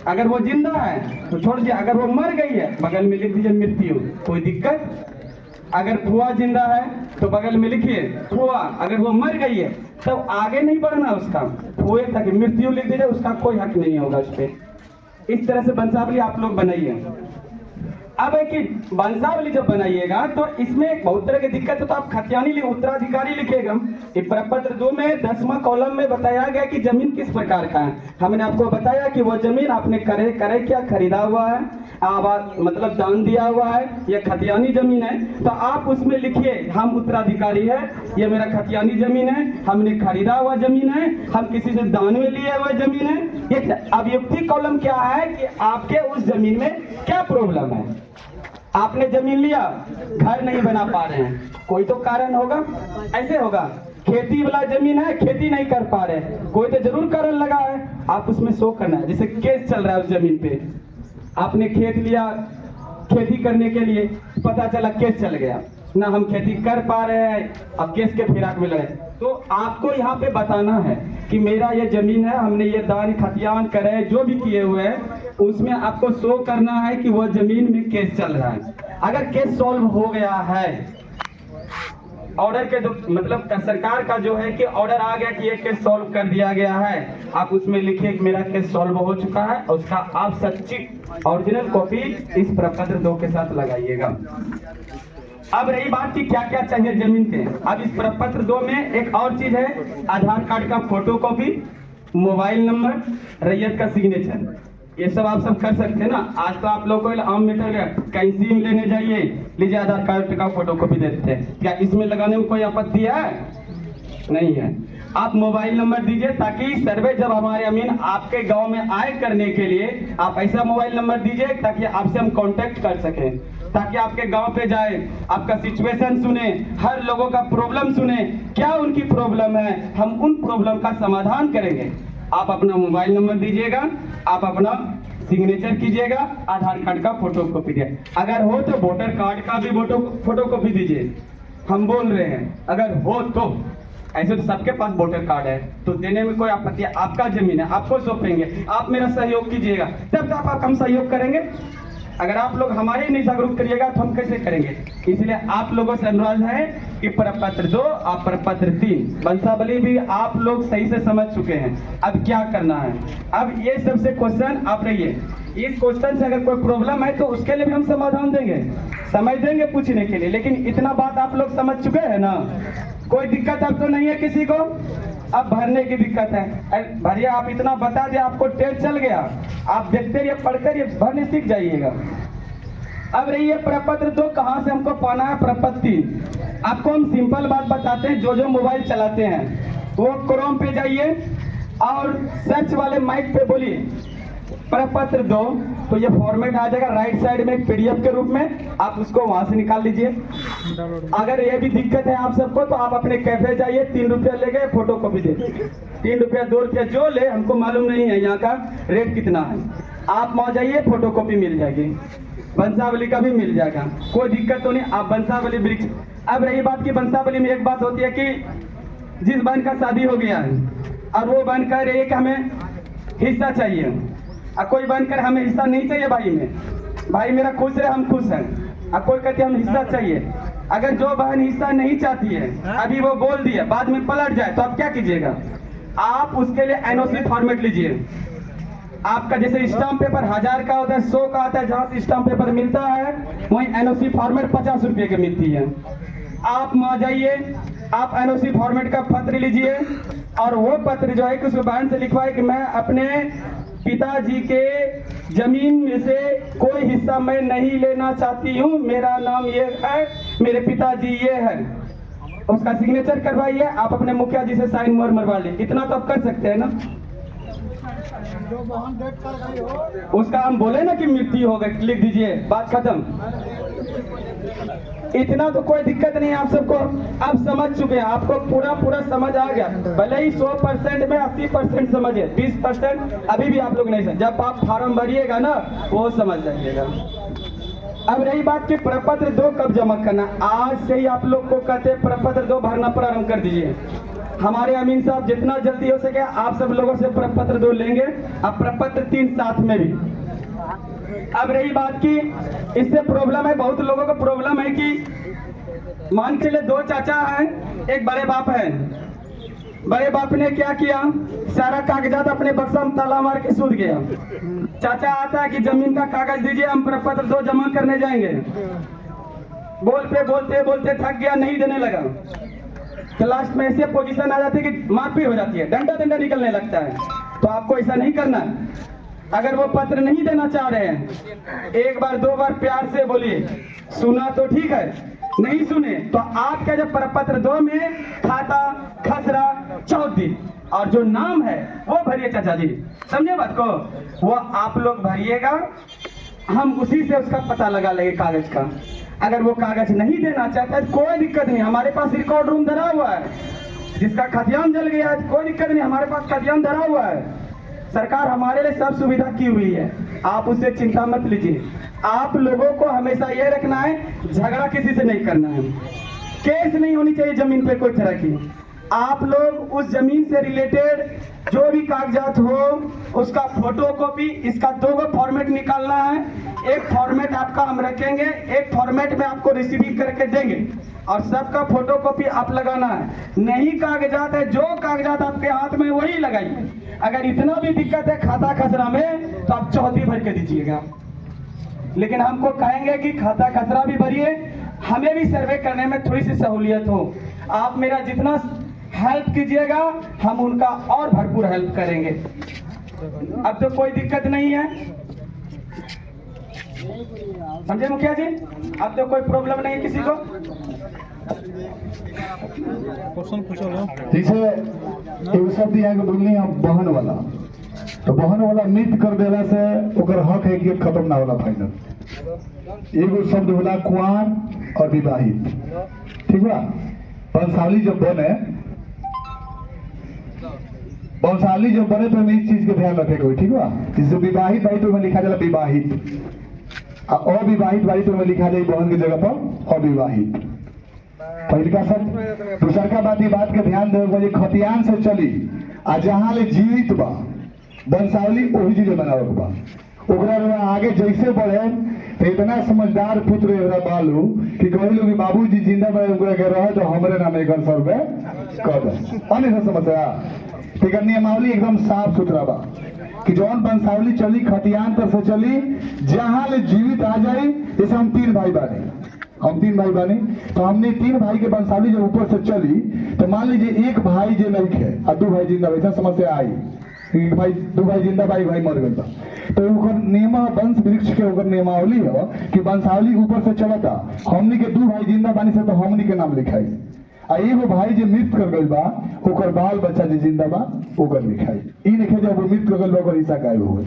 S8: अगर वो जिंदा है तो छोड़ दीजिए। अगर वो मर गई है बगल में लिख दीजिए मृत्यु, कोई दिक्कत। अगर फुआ जिंदा है तो बगल में लिखिए फुआ। अगर वो मर गई है तो आगे नहीं बढ़ना उसका, फुए तक मृत्यु लिख दीजिए, उसका कोई हक नहीं होगा उस पर। इस तरह से वंशावली आप लोग बनाइए। अब है कि वंशावली जब बनाइएगा तो इसमें बहुत तरह की दिक्कत है, तो आप खतियानी उत्तराधिकारी लिखिएगा। ये प्रपत्र 2 में 10वां कॉलम में बताया गया कि जमीन किस प्रकार का है। हमने आपको बताया कि वो जमीन आपने करे क्या खरीदा हुआ है, आवाज मतलब दान दिया हुआ है, ये खतियानी जमीन है। तो आप उसमें लिखिए हम उत्तराधिकारी है, ये मेरा खतियानी जमीन है, हमने खरीदा हुआ जमीन है, हम किसी से दान में लिए हुआ जमीन है। ये अभियुक्ति कॉलम क्या है कि आपके उस जमीन में क्या प्रॉब्लम है। आपने जमीन लिया, घर नहीं बना पा रहे हैं, कोई तो कारण होगा, ऐसे होगा। खेती वाला जमीन है, खेती नहीं कर पा रहे, कोई तो जरूर कारण लगा है। आप उसमें शो करना है, जैसे केस चल रहा है उस जमीन पे, आपने खेत लिया खेती करने के लिए, पता चला केस चल गया ना, हम खेती कर पा रहे हैं, अब केस के फिराक में लगे। तो आपको यहाँ पे बताना है कि मेरा ये जमीन है, हमने ये दान खतियान करे जो भी किए हुए हैं, उसमें आपको शो करना है कि वो जमीन में केस चल रहा है। अगर केस सॉल्व हो गया है, ऑर्डर के जो मतलब सरकार का जो है कि ऑर्डर आ गया कि ये केस सॉल्व कर दिया गया है, आप उसमें लिखिए कि मेरा केस सॉल्व हो चुका है, और उसका आप सच्ची ओरिजिनल कॉपी इस प्रपत्र 2 के साथ लगाइएगा। अब रही बात कि क्या क्या चाहिए जमीन के, अब इस प्रपत्र 2 में एक और चीज है, आधार कार्ड का फोटोकॉपी, मोबाइल नंबर, रैयत का सिग्नेचर, ये सब आप सब कर सकते हैं ना। आज तो आप लोग को आम मीटर कहीं सिम लेने जाइए, लीजिए आधार कार्ड का फोटोकॉपी देते हैं, क्या इसमें लगाने में कोई आपत्ति है? नहीं है। आप मोबाइल नंबर दीजिए ताकि सर्वे जब हमारे अमीन आपके गांव में आए करने के लिए, आप ऐसा मोबाइल नंबर दीजिए ताकि आपसे हम कांटेक्ट कर सकें, ताकि आपके गांव पे जाए, आपका सिचुएशन सुने, हर लोगों का प्रॉब्लम सुने, क्या उनकी प्रॉब्लम है, हम उन प्रॉब्लम का समाधान करेंगे। आप अपना मोबाइल नंबर दीजिएगा, आप अपना सिग्नेचर कीजिएगा, आधार कार्ड का फोटोकॉपी दीजिए, अगर हो तो वोटर कार्ड का भी फोटोकॉपी दीजिए। हम बोल रहे हैं अगर हो तो, ऐसे तो सबके पास वोटर कार्ड है तो देने में कोई आपत्ति है, आपका जमीन है, आपको सौंपेंगे, आप मेरा सहयोग कीजिएगा, तब तक आप हम सहयोग करेंगे। अगर आप लोग हमारे नहीं जागरूक करिएगा तो हम कैसे करेंगे। इसलिए आप लोगों से अनुरोध है कि प्रपत्र 2 और प्रपत्र 3 वंशावली भी आप लोग सही से समझ चुके हैं। अब क्या करना है, अब ये सबसे क्वेश्चन आप रहिए, इस क्वेश्चन से अगर कोई प्रॉब्लम है तो उसके लिए भी हम समाधान देंगे, समय देंगे पूछने के लिए, लेकिन इतना बात आप लोग समझ चुके हैं ना, कोई दिक्कत अब तो नहीं है किसी को। अब भरने की दिक्कत है, भैया आप इतना बता दिया, आपको टेस्ट चल गया, आप देखते रहिए, पढ़ते रहिए, भरने सीख जाइएगा। अब रही है प्रपत्र 2 कहाँ से हमको पाना है, प्रपत्र 3। आपको हम सिंपल बात बताते हैं, जो मोबाइल चलाते हैं वो क्रोम पे जाइए और सर्च वाले माइक पे बोलिए प्रपत्र 2, तो ये फॉर्मेट आ जाएगा राइट साइड में पीडीएफ के रूप में, आप उसको वहां से निकाल लीजिए। अगर ये भी दिक्कत है आप सबको तो आप अपने कैफे जाइए, 3 रुपया ले गए फोटोकॉपी दे, 3 रुपया 2 रुपया जो ले, हमको मालूम नहीं है यहाँ का रेट कितना है, आप वहां जाइए फोटोकॉपी मिल जाएगी, वंशावली का भी मिल जाएगा, कोई दिक्कत तो नहीं। आप वंशावली वृक्ष, अब रही बात की वंशावली में एक बात होती है कि जिस बहन का शादी हो गया है और वो बहन कह रही है कि हमें हिस्सा चाहिए, और कोई बनकर हमें हिस्सा नहीं चाहिए, भाई मेरा खुश है, हम खुश हैं, और कोई कहते हम हिस्सा चाहिए। अगर जो बहन हिस्सा नहीं चाहती है, अभी वो बोल दिया, बाद में पलट जाए तो आप क्या कीजिएगा, आप उसके लिए एनओसी फॉर्मेट लीजिए। आपका जैसे स्टाम्प पेपर 1000 का होता है, 100 का आता है, जहाँ से स्टाम्प पेपर मिलता है वहीं एनओसी फॉर्मेट 50 रुपये की मिलती है। आप वहाँ जाइए, आप एनओसी फॉर्मेट का पत्र लीजिए, और वो पत्र जो है कि उस बहन से लिखवाए कि मैं अपने पिताजी के जमीन में से कोई हिस्सा मैं नहीं लेना चाहती हूँ, मेरा नाम ये है, मेरे पिताजी ये है, उसका सिग्नेचर करवाइए, आप अपने मुखिया जी से साइन मोहर मरवा लीजिए। इतना तो आप कर सकते हैं ना। उसका हम बोले ना कि मृत्यु हो गई, लिख दीजिए, बात खत्म। इतना तो कोई दिक्कत नहीं है, आप सबको आप समझ चुके हैं, आपको पूरा समझ आ गया। भले ही 100% में 80% समझे, 20% अभी भी आप लोग नहीं समझ, जब आप फॉर्म भरिएगा ना वो समझ जाइएगा। अब रही बात कि प्रपत्र 2 कब जमा करना, आज से ही आप लोग को कहते हैं प्रपत्र 2 भरना प्रारंभ कर दीजिए। हमारे अमीन साहब जितना जल्दी हो सके आप सब लोगों से प्रपत्र 2 लेंगे, अब प्रपत्र 3 साथ में भी। अब रही बात की इससे प्रॉब्लम है, बहुत लोगों को प्रॉब्लम है कि मान के चलिए 2 चाचा हैं, एक बड़े बाप हैं,
S9: बड़े बाप ने क्या किया, सारा कागजात अपने बक्सा में ताला मार के सूद गया। चाचा आता है कि जमीन का कागज दीजिए, हम प्रपत्र 2 जमा करने जाएंगे। बोलते बोलते थक गया, नहीं देने लगा। तो लास्ट में ऐसे पोजीशन आ जाती है कि मारपीट हो जाती है, डंडा निकलने लगता है। तो आपको ऐसा नहीं करना है। अगर वो पत्र नहीं देना चाह रहे हैं, 1 बार 2 बार प्यार से बोलिए, सुना तो ठीक है, नहीं सुने तो आपका जब प्रपत्र 2 में खाता, खसरा, चौथी और जो नाम है वो भरिए चाचा जी, समझे बात को, वो आप लोग भरिएगा। हम उसी से उसका पता लगा लेंगे कागज का। अगर वो कागज नहीं देना चाहता है कोई दिक्कत नहीं, हमारे पास रिकॉर्ड रूम धरा हुआ है। जिसका खतियान जल गया है कोई दिक्कत नहीं, हमारे पास खतियान धरा हुआ है। सरकार हमारे लिए सब सुविधा की हुई है, आप उससे चिंता मत लीजिए। आप लोगों को हमेशा ये रखना है, झगड़ा किसी से नहीं करना है, केस नहीं होनी चाहिए जमीन पे कोई तरह की। आप लोग उस जमीन से रिलेटेड जो भी कागजात हो उसका फोटोकॉपी, इसका 2 फॉर्मेट निकालना है। एक फॉर्मेट आपका हम रखेंगे, एक फॉर्मेट में आपको रिसीव करके देंगे और सबका फोटोकॉपी आप लगाना है। नहीं कागजात है, जो कागजात आपके हाथ में वही लगाइए। अगर इतना भी दिक्कत है खाता खसरा में तो आप चौथी भर के दीजिएगा, लेकिन हमको कहेंगे कि खाता खसरा भी भरिए, हमें भी सर्वे करने में थोड़ी सी सहूलियत हो। आप मेरा जितना हेल्प कीजिएगा हम उनका और भरपूर हेल्प करेंगे। अब तो कोई दिक्कत नहीं है, समझे मुखिया जी, अब तो कोई प्रॉब्लम नहीं है किसी को।
S4: क्वेश्चन पूछो लो।
S1: जैसे एगो शब्द यहाँ के बोलनी है बहन वाला, तो बहन वाला मृत कर देला से ओकर हक है कि खत्म ना होला फाइनल। एगो शब्द होला कुआर और विवाहित, ठीक बा। वंशावली जब बने तो हमें इस चीज के ध्यान रखे कोई, ठीक बा। जैसे विवाहित भाई तो में लिखा जाला विवाहित, अविवाहित भाई तो में लिखा जाए बहन की जगह पर अविवाहित। पहलका शब्द। दूसर का बात, ये बात के ध्यान देवे खतियान से चली आ जहाँ ले जीवित बा वंशावली वही चीज बनावे बा। ओकरा आगे जैसे बढ़े तो इतना समझदार पुत्र एरा बालू कि कहलू कि बाबूजी जिंदा बा ओकरा के रहे तो हमरे नाम 100 रुपए कर दे। अन्य समस्या ठीक है, नियमावली एकदम साफ सुथरा बा कि जौन वंशावली चली खतियान पर से चली जहाँ ले जीवित आ जाए। जैसे हम 3 भाई बानी, तो हमने 3 भाई के वंशावली जब ऊपर से चली तो मान लीजिए एक भाई जो नहीं है और 2 भाई जिंदा, वैसा समस्या आई कि भाई 2 भाई जिंदा भाई मर गए, तो नियम वंश वृक्ष के ओकर नियमावली हो कि वंशावली ऊपर से चलता, हमनी के 2 भाई जिंदा बानी से तो हमनी के नाम लिखाई, आ एगो भाई जो मृत कर गई बा ओकर बाल बच्चा जो जिंदा बा ओकर लिखाई। ई लिखे जब वो मृत कर गई बा ओकर हिस्सा गायब हो गई।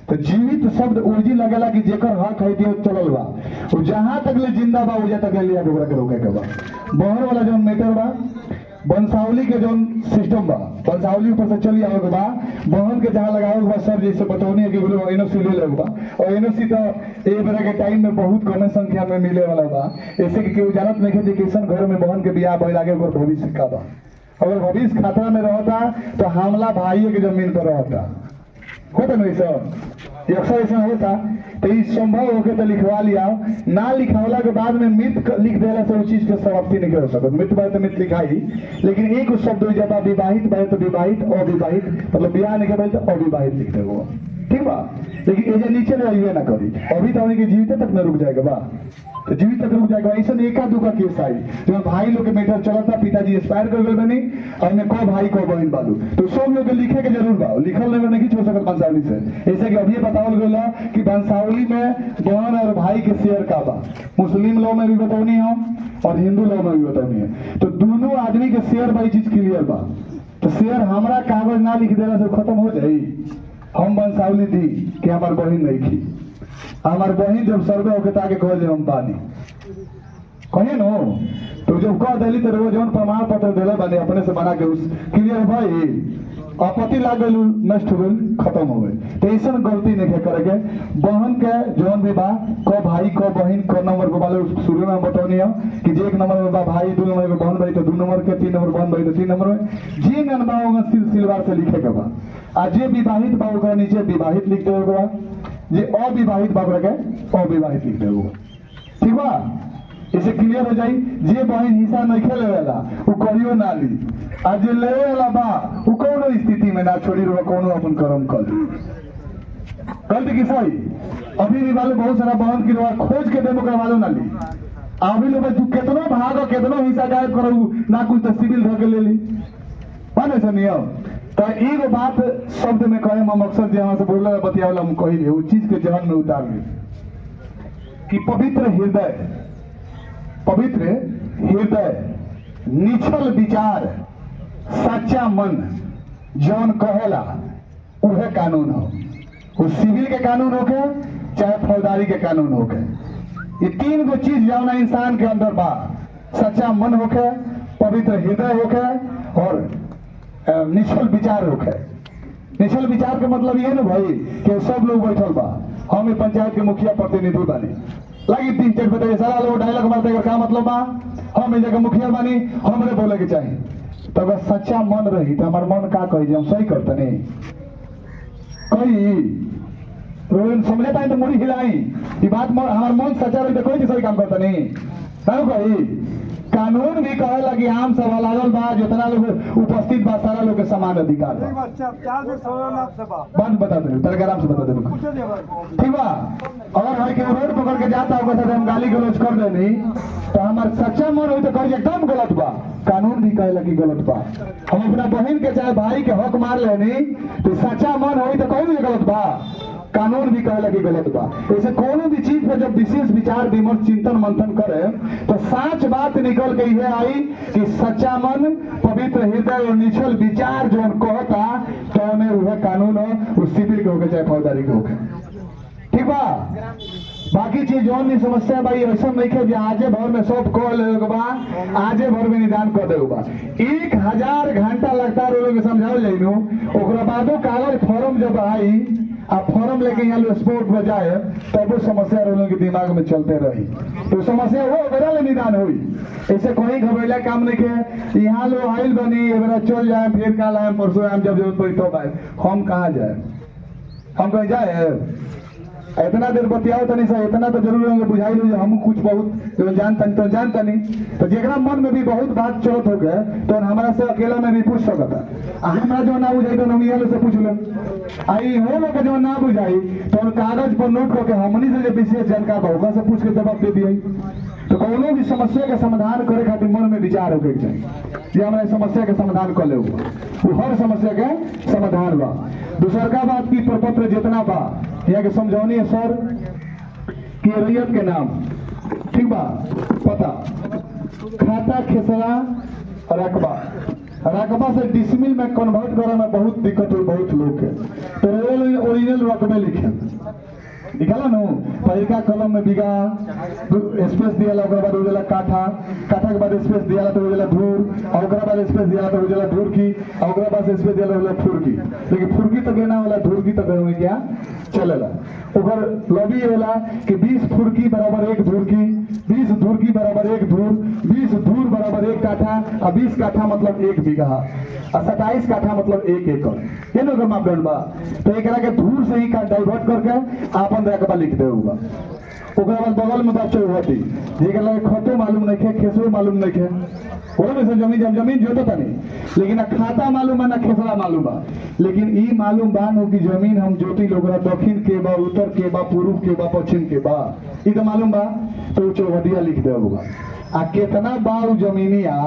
S1: तो जीवित शब्द ओजी लगेला कि जेकर हक है दियो चलल बा, वो जहां तक ले जिंदा बा ओजा तक ले लिया ओकरा के रोके के बा। बहर वाला जो मैटर बा, वंशावली के जो सिस्टम बा, वंशावली ऊपर से चली आवे के बा, बहन के जहां लगावे के बा सर जैसे बतौनी है कि बोले एनओसी ले लेबा, और एनओसी तो ए बेरा के टाइम में बहुत कम संख्या में मिले वाला बा। ऐसे कि केहू जानत नहीं कि किसन घर में बहन के बियाह भइल आगे ओकर भविष्य का बा। अगर भविष्य खतरा में रहता तो हमला भाइयों की जमीन पर रहता, होता नहीं सर, अक्सर ऐसा होता। तो ये संभव होके तो लिखवा लिया, ना लिखावला के बाद में मृत लिख देला से उस चीज के समाप्ति नहीं हो सकता। मृत बाय तो मृत लिखाई, लेकिन एक शब्द हो जाता विवाहित बाय तो विवाहित, अविवाहित मतलब ब्याह नहीं करे तो अविवाहित लिख देगा, ठीक बा। लेकिन ये नीचे रहिए ना करी, अभी तो उनके जीवित तक न रुक जाएगा बा, तो जीवित तक रुक जाएगा। ऐसा एका दुका केस आई जो भाई लोग के मैटर चलता, पिताजी एक्सपायर कर गए बनी और में को भाई को बहन बालू, तो सब लोग लिखे के जरूर बा, लिखल नहीं छोड़ सकत वंशावली से। ऐसे कि अभी बताओ गया कि वंशावली में बहन और भाई के शेयर का बा, मुस्लिम लॉ में भी बतौनी हो और हिंदू लॉ में भी बतौनी है, तो दोनों आदमी के शेयर बाई चीज क्लियर बा। तो शेयर हमारा कागज ना लिख देना से खत्म हो जाये। हम वंशावली दी कि हमार बहन नहीं थी, हमार बहन जब सर्वे होके ताके कह हम बानी कहे नो, तो जब कह दिली तो रोज प्रमाण पत्र दिला बानी अपने से बना के उस क्लियर भाई आपत्ति लाग गई, नष्ट हो गई, खत्म हो गई। तो ऐसा गलती नहीं करेंगे। बहन के जौन भी बा को भाई को बहन को नंबर को वाले शुरू में बतौनी हो कि जे 1 नंबर में बा भाई, 2 नंबर में बहन भाई तो 2 नंबर के, 3 नंबर बहन भाई तो 3 नंबर में, जे नंबर होगा सिलसिलेवार से लिखे के बा। आज जे विवाहित बा ओकरा नीचे विवाहित लिख देवे के बा, जे अविवाहित बा ओकरा के अविवाहित लिख देवे, ठीक बा। इसे क्लियर हो जाई। जे बहन हिस्सा नहीं खेले वाला वो कहियो ना ली, आज जे ले वाला बा वो कोनो स्थिति में ना छोड़ी रहो, कोनो अपन कर्म कर ली। गलती की सही अभी भी वाले बहुत सारा बहन की रोआ खोज के डेमो करवा ना ली। अभी लोग तू कितना भागो कितना हिस्सा गायब करू ना कुछ तो सिविल धके ले ली माने से नियम। तो एगो बात शब्द में कहे हम अक्सर जहाँ से बोल रहे बतियावला हम कही वो चीज के जहन में उतार ली कि पवित्र हृदय निछल विचार सच्चा मन जौन कहेला उहे कानून हो। वो सिविल के कानून होके चाहे फौजदारी के कानून होके, ये तीन गो चीज जौन इंसान के अंदर बा, सच्चा मन होके, पवित्र हृदय होके और निश्चल विचार होके। निश्चल विचार के मतलब ये ना भाई कि सब लोग बैठल बा, हम पंचायत के मुखिया प्रतिनिधि बानी, लगी 3-4 बजे सारा लोग डायलॉग मारते का मतलब बा हम इस जगह मुखिया बानी हमरे बोले के चाहिए। तो अगर सच्चा मन रही तो हमार मन का कही हम सही करते नहीं कही रोहन समझे पाए तो मुड़ी हिलाई ये बात हमार मन सच्चा रही तो कोई सही काम करता नहीं कही। कानून भी कहे लगी आम सभा लागल बा जितना लोग उपस्थित बा सारा लोग के समान अधिकार बा। बात बता दे तेरे आराम से बता दे ठीक बा। अगर भाई के रोड पकड़ के जाता होगा सर हम गाली गलौज कर देनी तो हमार सच्चा मन हुई तो कहे एकदम गलत बा। कानून भी कहे लगी गलत बा। हम अपना बहन के चाहे भाई के हक मार लेनी तो सच्चा मन हुई तो कहीं गलत बा। कानून भी कहे लगी गलत बा। ऐसे कोनो भी चीज पर जब विशेष विचार विमर्श चिंतन मंथन करे तो सच बात निकल के ये आई कि सच्चा मन पवित्र हृदय और निश्चल विचार जो कहता तो में वह कानून हो वो सिविल के होके चाहे फौजदारी के होके ठीक बा। बाकी चीज जो नहीं समस्या भाई ऐसा नहीं है आजे भर में सब कह ले बा आजे भर में निदान कर दे बा। 1000 घंटा लगता है लोग समझाओ लेनू ओकरा बादो कागज फॉर्म जब आई आप फॉर्म लेके यहाँ लोग स्पोर्ट बजाए तब वो समस्या लोगों के दिमाग में चलते रही तो समस्या वो अगर निदान हुई। ऐसे कोई घबरेला काम नहीं के यहाँ लोग आइल बनी अगर चल जाए फिर कल आए परसों आए जब जरूरत पड़ी तब आए हम कहाँ जाए हम कहीं जाए इतना देर बतियाओ तनी सा इतना तो जरूर होंगे बुझाई लो हम कुछ बहुत जानता नहीं तो जेकरा मन में भी बहुत बात चलत हो गए तो हमारा से अकेला में भी पूछ सकता हमारा जो ना बुझाई तो हम से पूछ ले आई वो लोग जो ना बुझाई तो कागज पर नोट करके हमनी से जो विशेष जानकार होगा से पूछ के जवाब दे दिए। तो कोनो भी समस्या के समाधान करे खातिर मन में विचार होके चाहिए ये हमारे समस्या के समाधान कर ले वो हर समस्या के समाधान बा। दूसरा का बात की प्रपत्र जितना बा यहाँ के समझौनी है सर कि रैयत के नाम ठीक बा पता खाता खेसरा रकबा से डिसमिल में कन्वर्ट करे में बहुत दिक्कत हुई बहुत लोग के तो ओरिजिनल रकबे लिखे निकाला नो पहिका कलम में बिगा स्पेस दिया बाद हो जाला काठा के बाद स्पेस दिया तो हो जाला धूर और बाद स्पेस दिया तो हो जाला धूर की और बाद स्पेस दिया हो जाला फुरकी लेकिन फुरकी तो कहना वाला धूर की तो कहने क्या चलेला ओकर लॉबी होला कि 20 फुरकी बराबर 1 धूर की 20 धूर की बराबर 1 धूर 20 धूर बराबर 1 काठा और 20 काठा मतलब 1 बीघा और 27 काठा मतलब 1 एकड़ ये लोग मापदंड बा। तो एकरा के धूर से ही डाइवर्ट करके आपन रकबा लिख दे होगा ओकरा बाद बगल में बच्चे होती जेकर लगे खतो मालूम नहीं है खेसरो मालूम नहीं है वो में से जमीन जोतता नहीं लेकिन खाता मालूम है ना खेसरा मालूम बा लेकिन ई मालूम बा नो कि जमीन हम जोती लोग दक्षिण के बा उत्तर के बा पूर्व के बा पश्चिम के बा ई तो मालूम बा तो चौहदिया लिख दे होगा आ कितना बा उ जमीनिया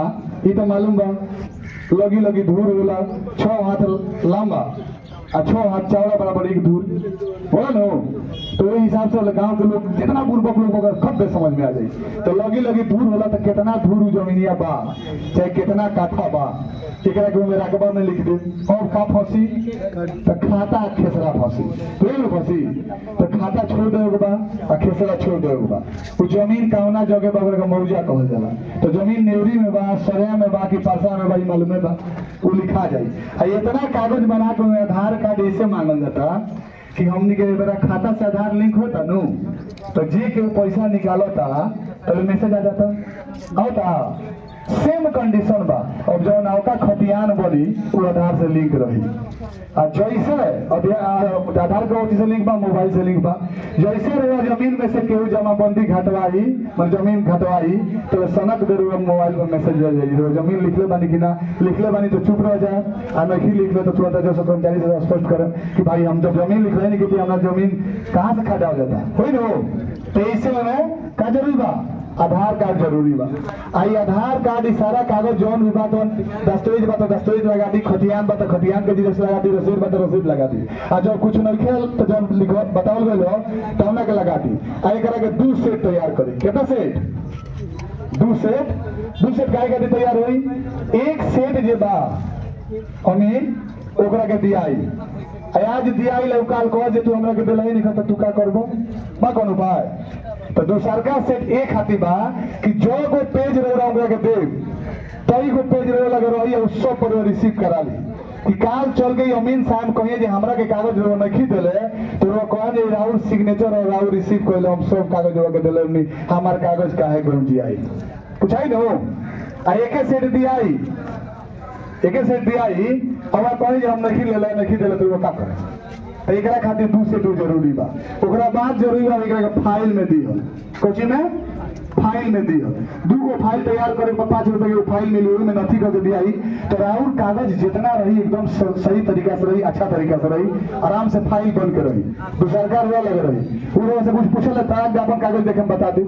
S1: ई तो मालूम बा लगी धूर होला 6 हाथ लंबा और 6 हाथ चौड़ा बराबर 1 धूर बोला नो तो ये हिसाब से गांव के लोग जितना पूर्वक लोग अगर खत समझ में आ जाए तो लगी धूर होला तो कितना धूर जमीनिया बा चाहे कितना काठा बा एकरा के में रकबा में लिख दे और का फंसी तो खाता खेसरा फंसी तो फंसी तो खाता छोड़ देगा बा और खेसरा छोड़ देगा बा वो जमीन कौना जगह बगैर का मौजा कहल जाला तो जमीन नेवरी में बा सरिया में बा कि परसा में बा मालूम बा वो लिखा जाए। इतना कागज बना के आधार कार्ड ऐसे मांगल जाता कि हमनी के मेरा खाता से आधार लिंक होता नु तो जे के पैसा निकालता तो मैसेज आ जाता सेम कंडीशन बा। अब जो नौका खतियान बनी वो आधार से लिंक रही। और जैसे आधार के से लिंक बा, मोबाइल से लिंक बा, जैसे रहे जमीन में से केहू जमाबंदी घटवाई जमीन घटवाई तो सनक दे मोबाइल में मैसेज जाए जमीन लिखले बानी कि ना, लिखले बानी तो चुप रह जाए, और नहीं लिखले तो तुरंत जो कर्मचारी से स्पष्ट करें कि भाई हम जब जमीन लिख रहे हैं कि हमारा जमीन कहाँ से खड़ा हो जाता है, कोई ना हो। तो ऐसे में का जरूरी बा, आधार कार्ड जरूरी बा। आई आधार कार्ड ई सारा कागज जौन भी बा तो दस्तावेज बा तो दस्तावेज लगा दी, खतियान बा तो खतियान के जिरक्स लगा दी, रसीद बा तो रसीद लगा दी। आ जब कुछ नहीं खेल तो जब लिखो बताओ गए तो हमें के लगा दी। आई करा के 2 सेट तैयार करी। कितना सेट? 2 सेट गाय के तैयार हुई। 1 सेट जे बा अमीन ओकरा के दियाई, आज दियाई लौकाल कह जे तू हमरा के दिलाई नहीं तो तू का करबो बा कौन उपाय। तो दूसरका सेट एक हाथी बा कि जो को पेज रह हमरा के दे तई को पेज रह लगे रही है सब पर रिसीव करा ली कि काल चल गई अमीन साहब कहिए जे हमरा के कागज रो नहीं देले तो वो कह जे राउर सिग्नेचर और राउर रिसीव कइले हम सब कागज के देले नहीं, हमार कागज काहे गुम जी आई कुछ आई न हो। आ एके सेट दियाई, एके सेट दियाई अब कहे जे हम नहीं लेले नहीं देले तो वो का करे। तो एकरा खातिर 2 सेट जरूरी बा। ओकरा बाद जरूरी बा एकरा के फाइल में दियो, कोची में फाइल में दियो। 2 गो फाइल तैयार करे पर 5 रुपए के फाइल मिली, ओहि में नथी कर दियाई तो राउर कागज जितना रही एकदम सही तरीका से रही, अच्छा तरीका से रही, आराम से फाइल बन के रही। दूसरका रुआ लगे रही वो से कुछ पूछल ताक अपन कागज देखे बता दी।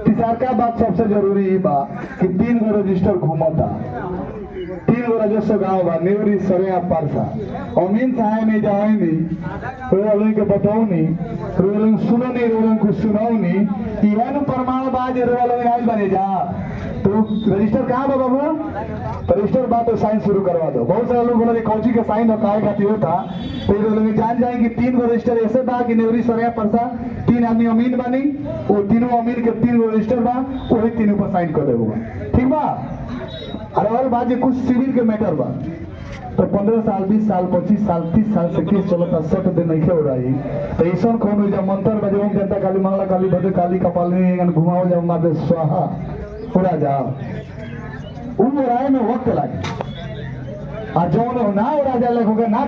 S1: तीसरका बात सबसे जरूरी बा कि 3 गो रजिस्टर घूमता, 3 गो राजस्व गाँव बा, नेवरी सरेया परसा। अमीन साहब में जाए नहीं रोलन के बताओ नहीं, रोलन सुनो नहीं, रोलन को सुनाओ नहीं, यह प्रमाण बाज रोलन आइल बने जा तो रजिस्टर कहाँ बा बाबू? तो रजिस्टर बात तो साइन शुरू करवा दो। बहुत सारे लोग बोले कौची के साइन काहे खातिर होता, तो लोग जान जाए कि 3 गो रजिस्टर ऐसे बा कि नेवरी सरेया परसा 3 आदमी अमीन बानी, वो तीनों अमीन के 3 गो रजिस्टर बा, वही तीनों पर साइन कर देगा, ठीक बा। और बात कुछ सिविल के मैटर बा तो 15 साल 20 साल 25 साल 30 साल से केस चलता, 60 दिन नहीं हो रही तो ऐसा कौन जब मंत्र बजे ओम जनता काली मंगला काली भद्र काली कपालिनी घुमाओ जब मारे स्वाहा पूरा जाओ उड़ाए में वक्त लगे, और जो ना उड़ा जाए ना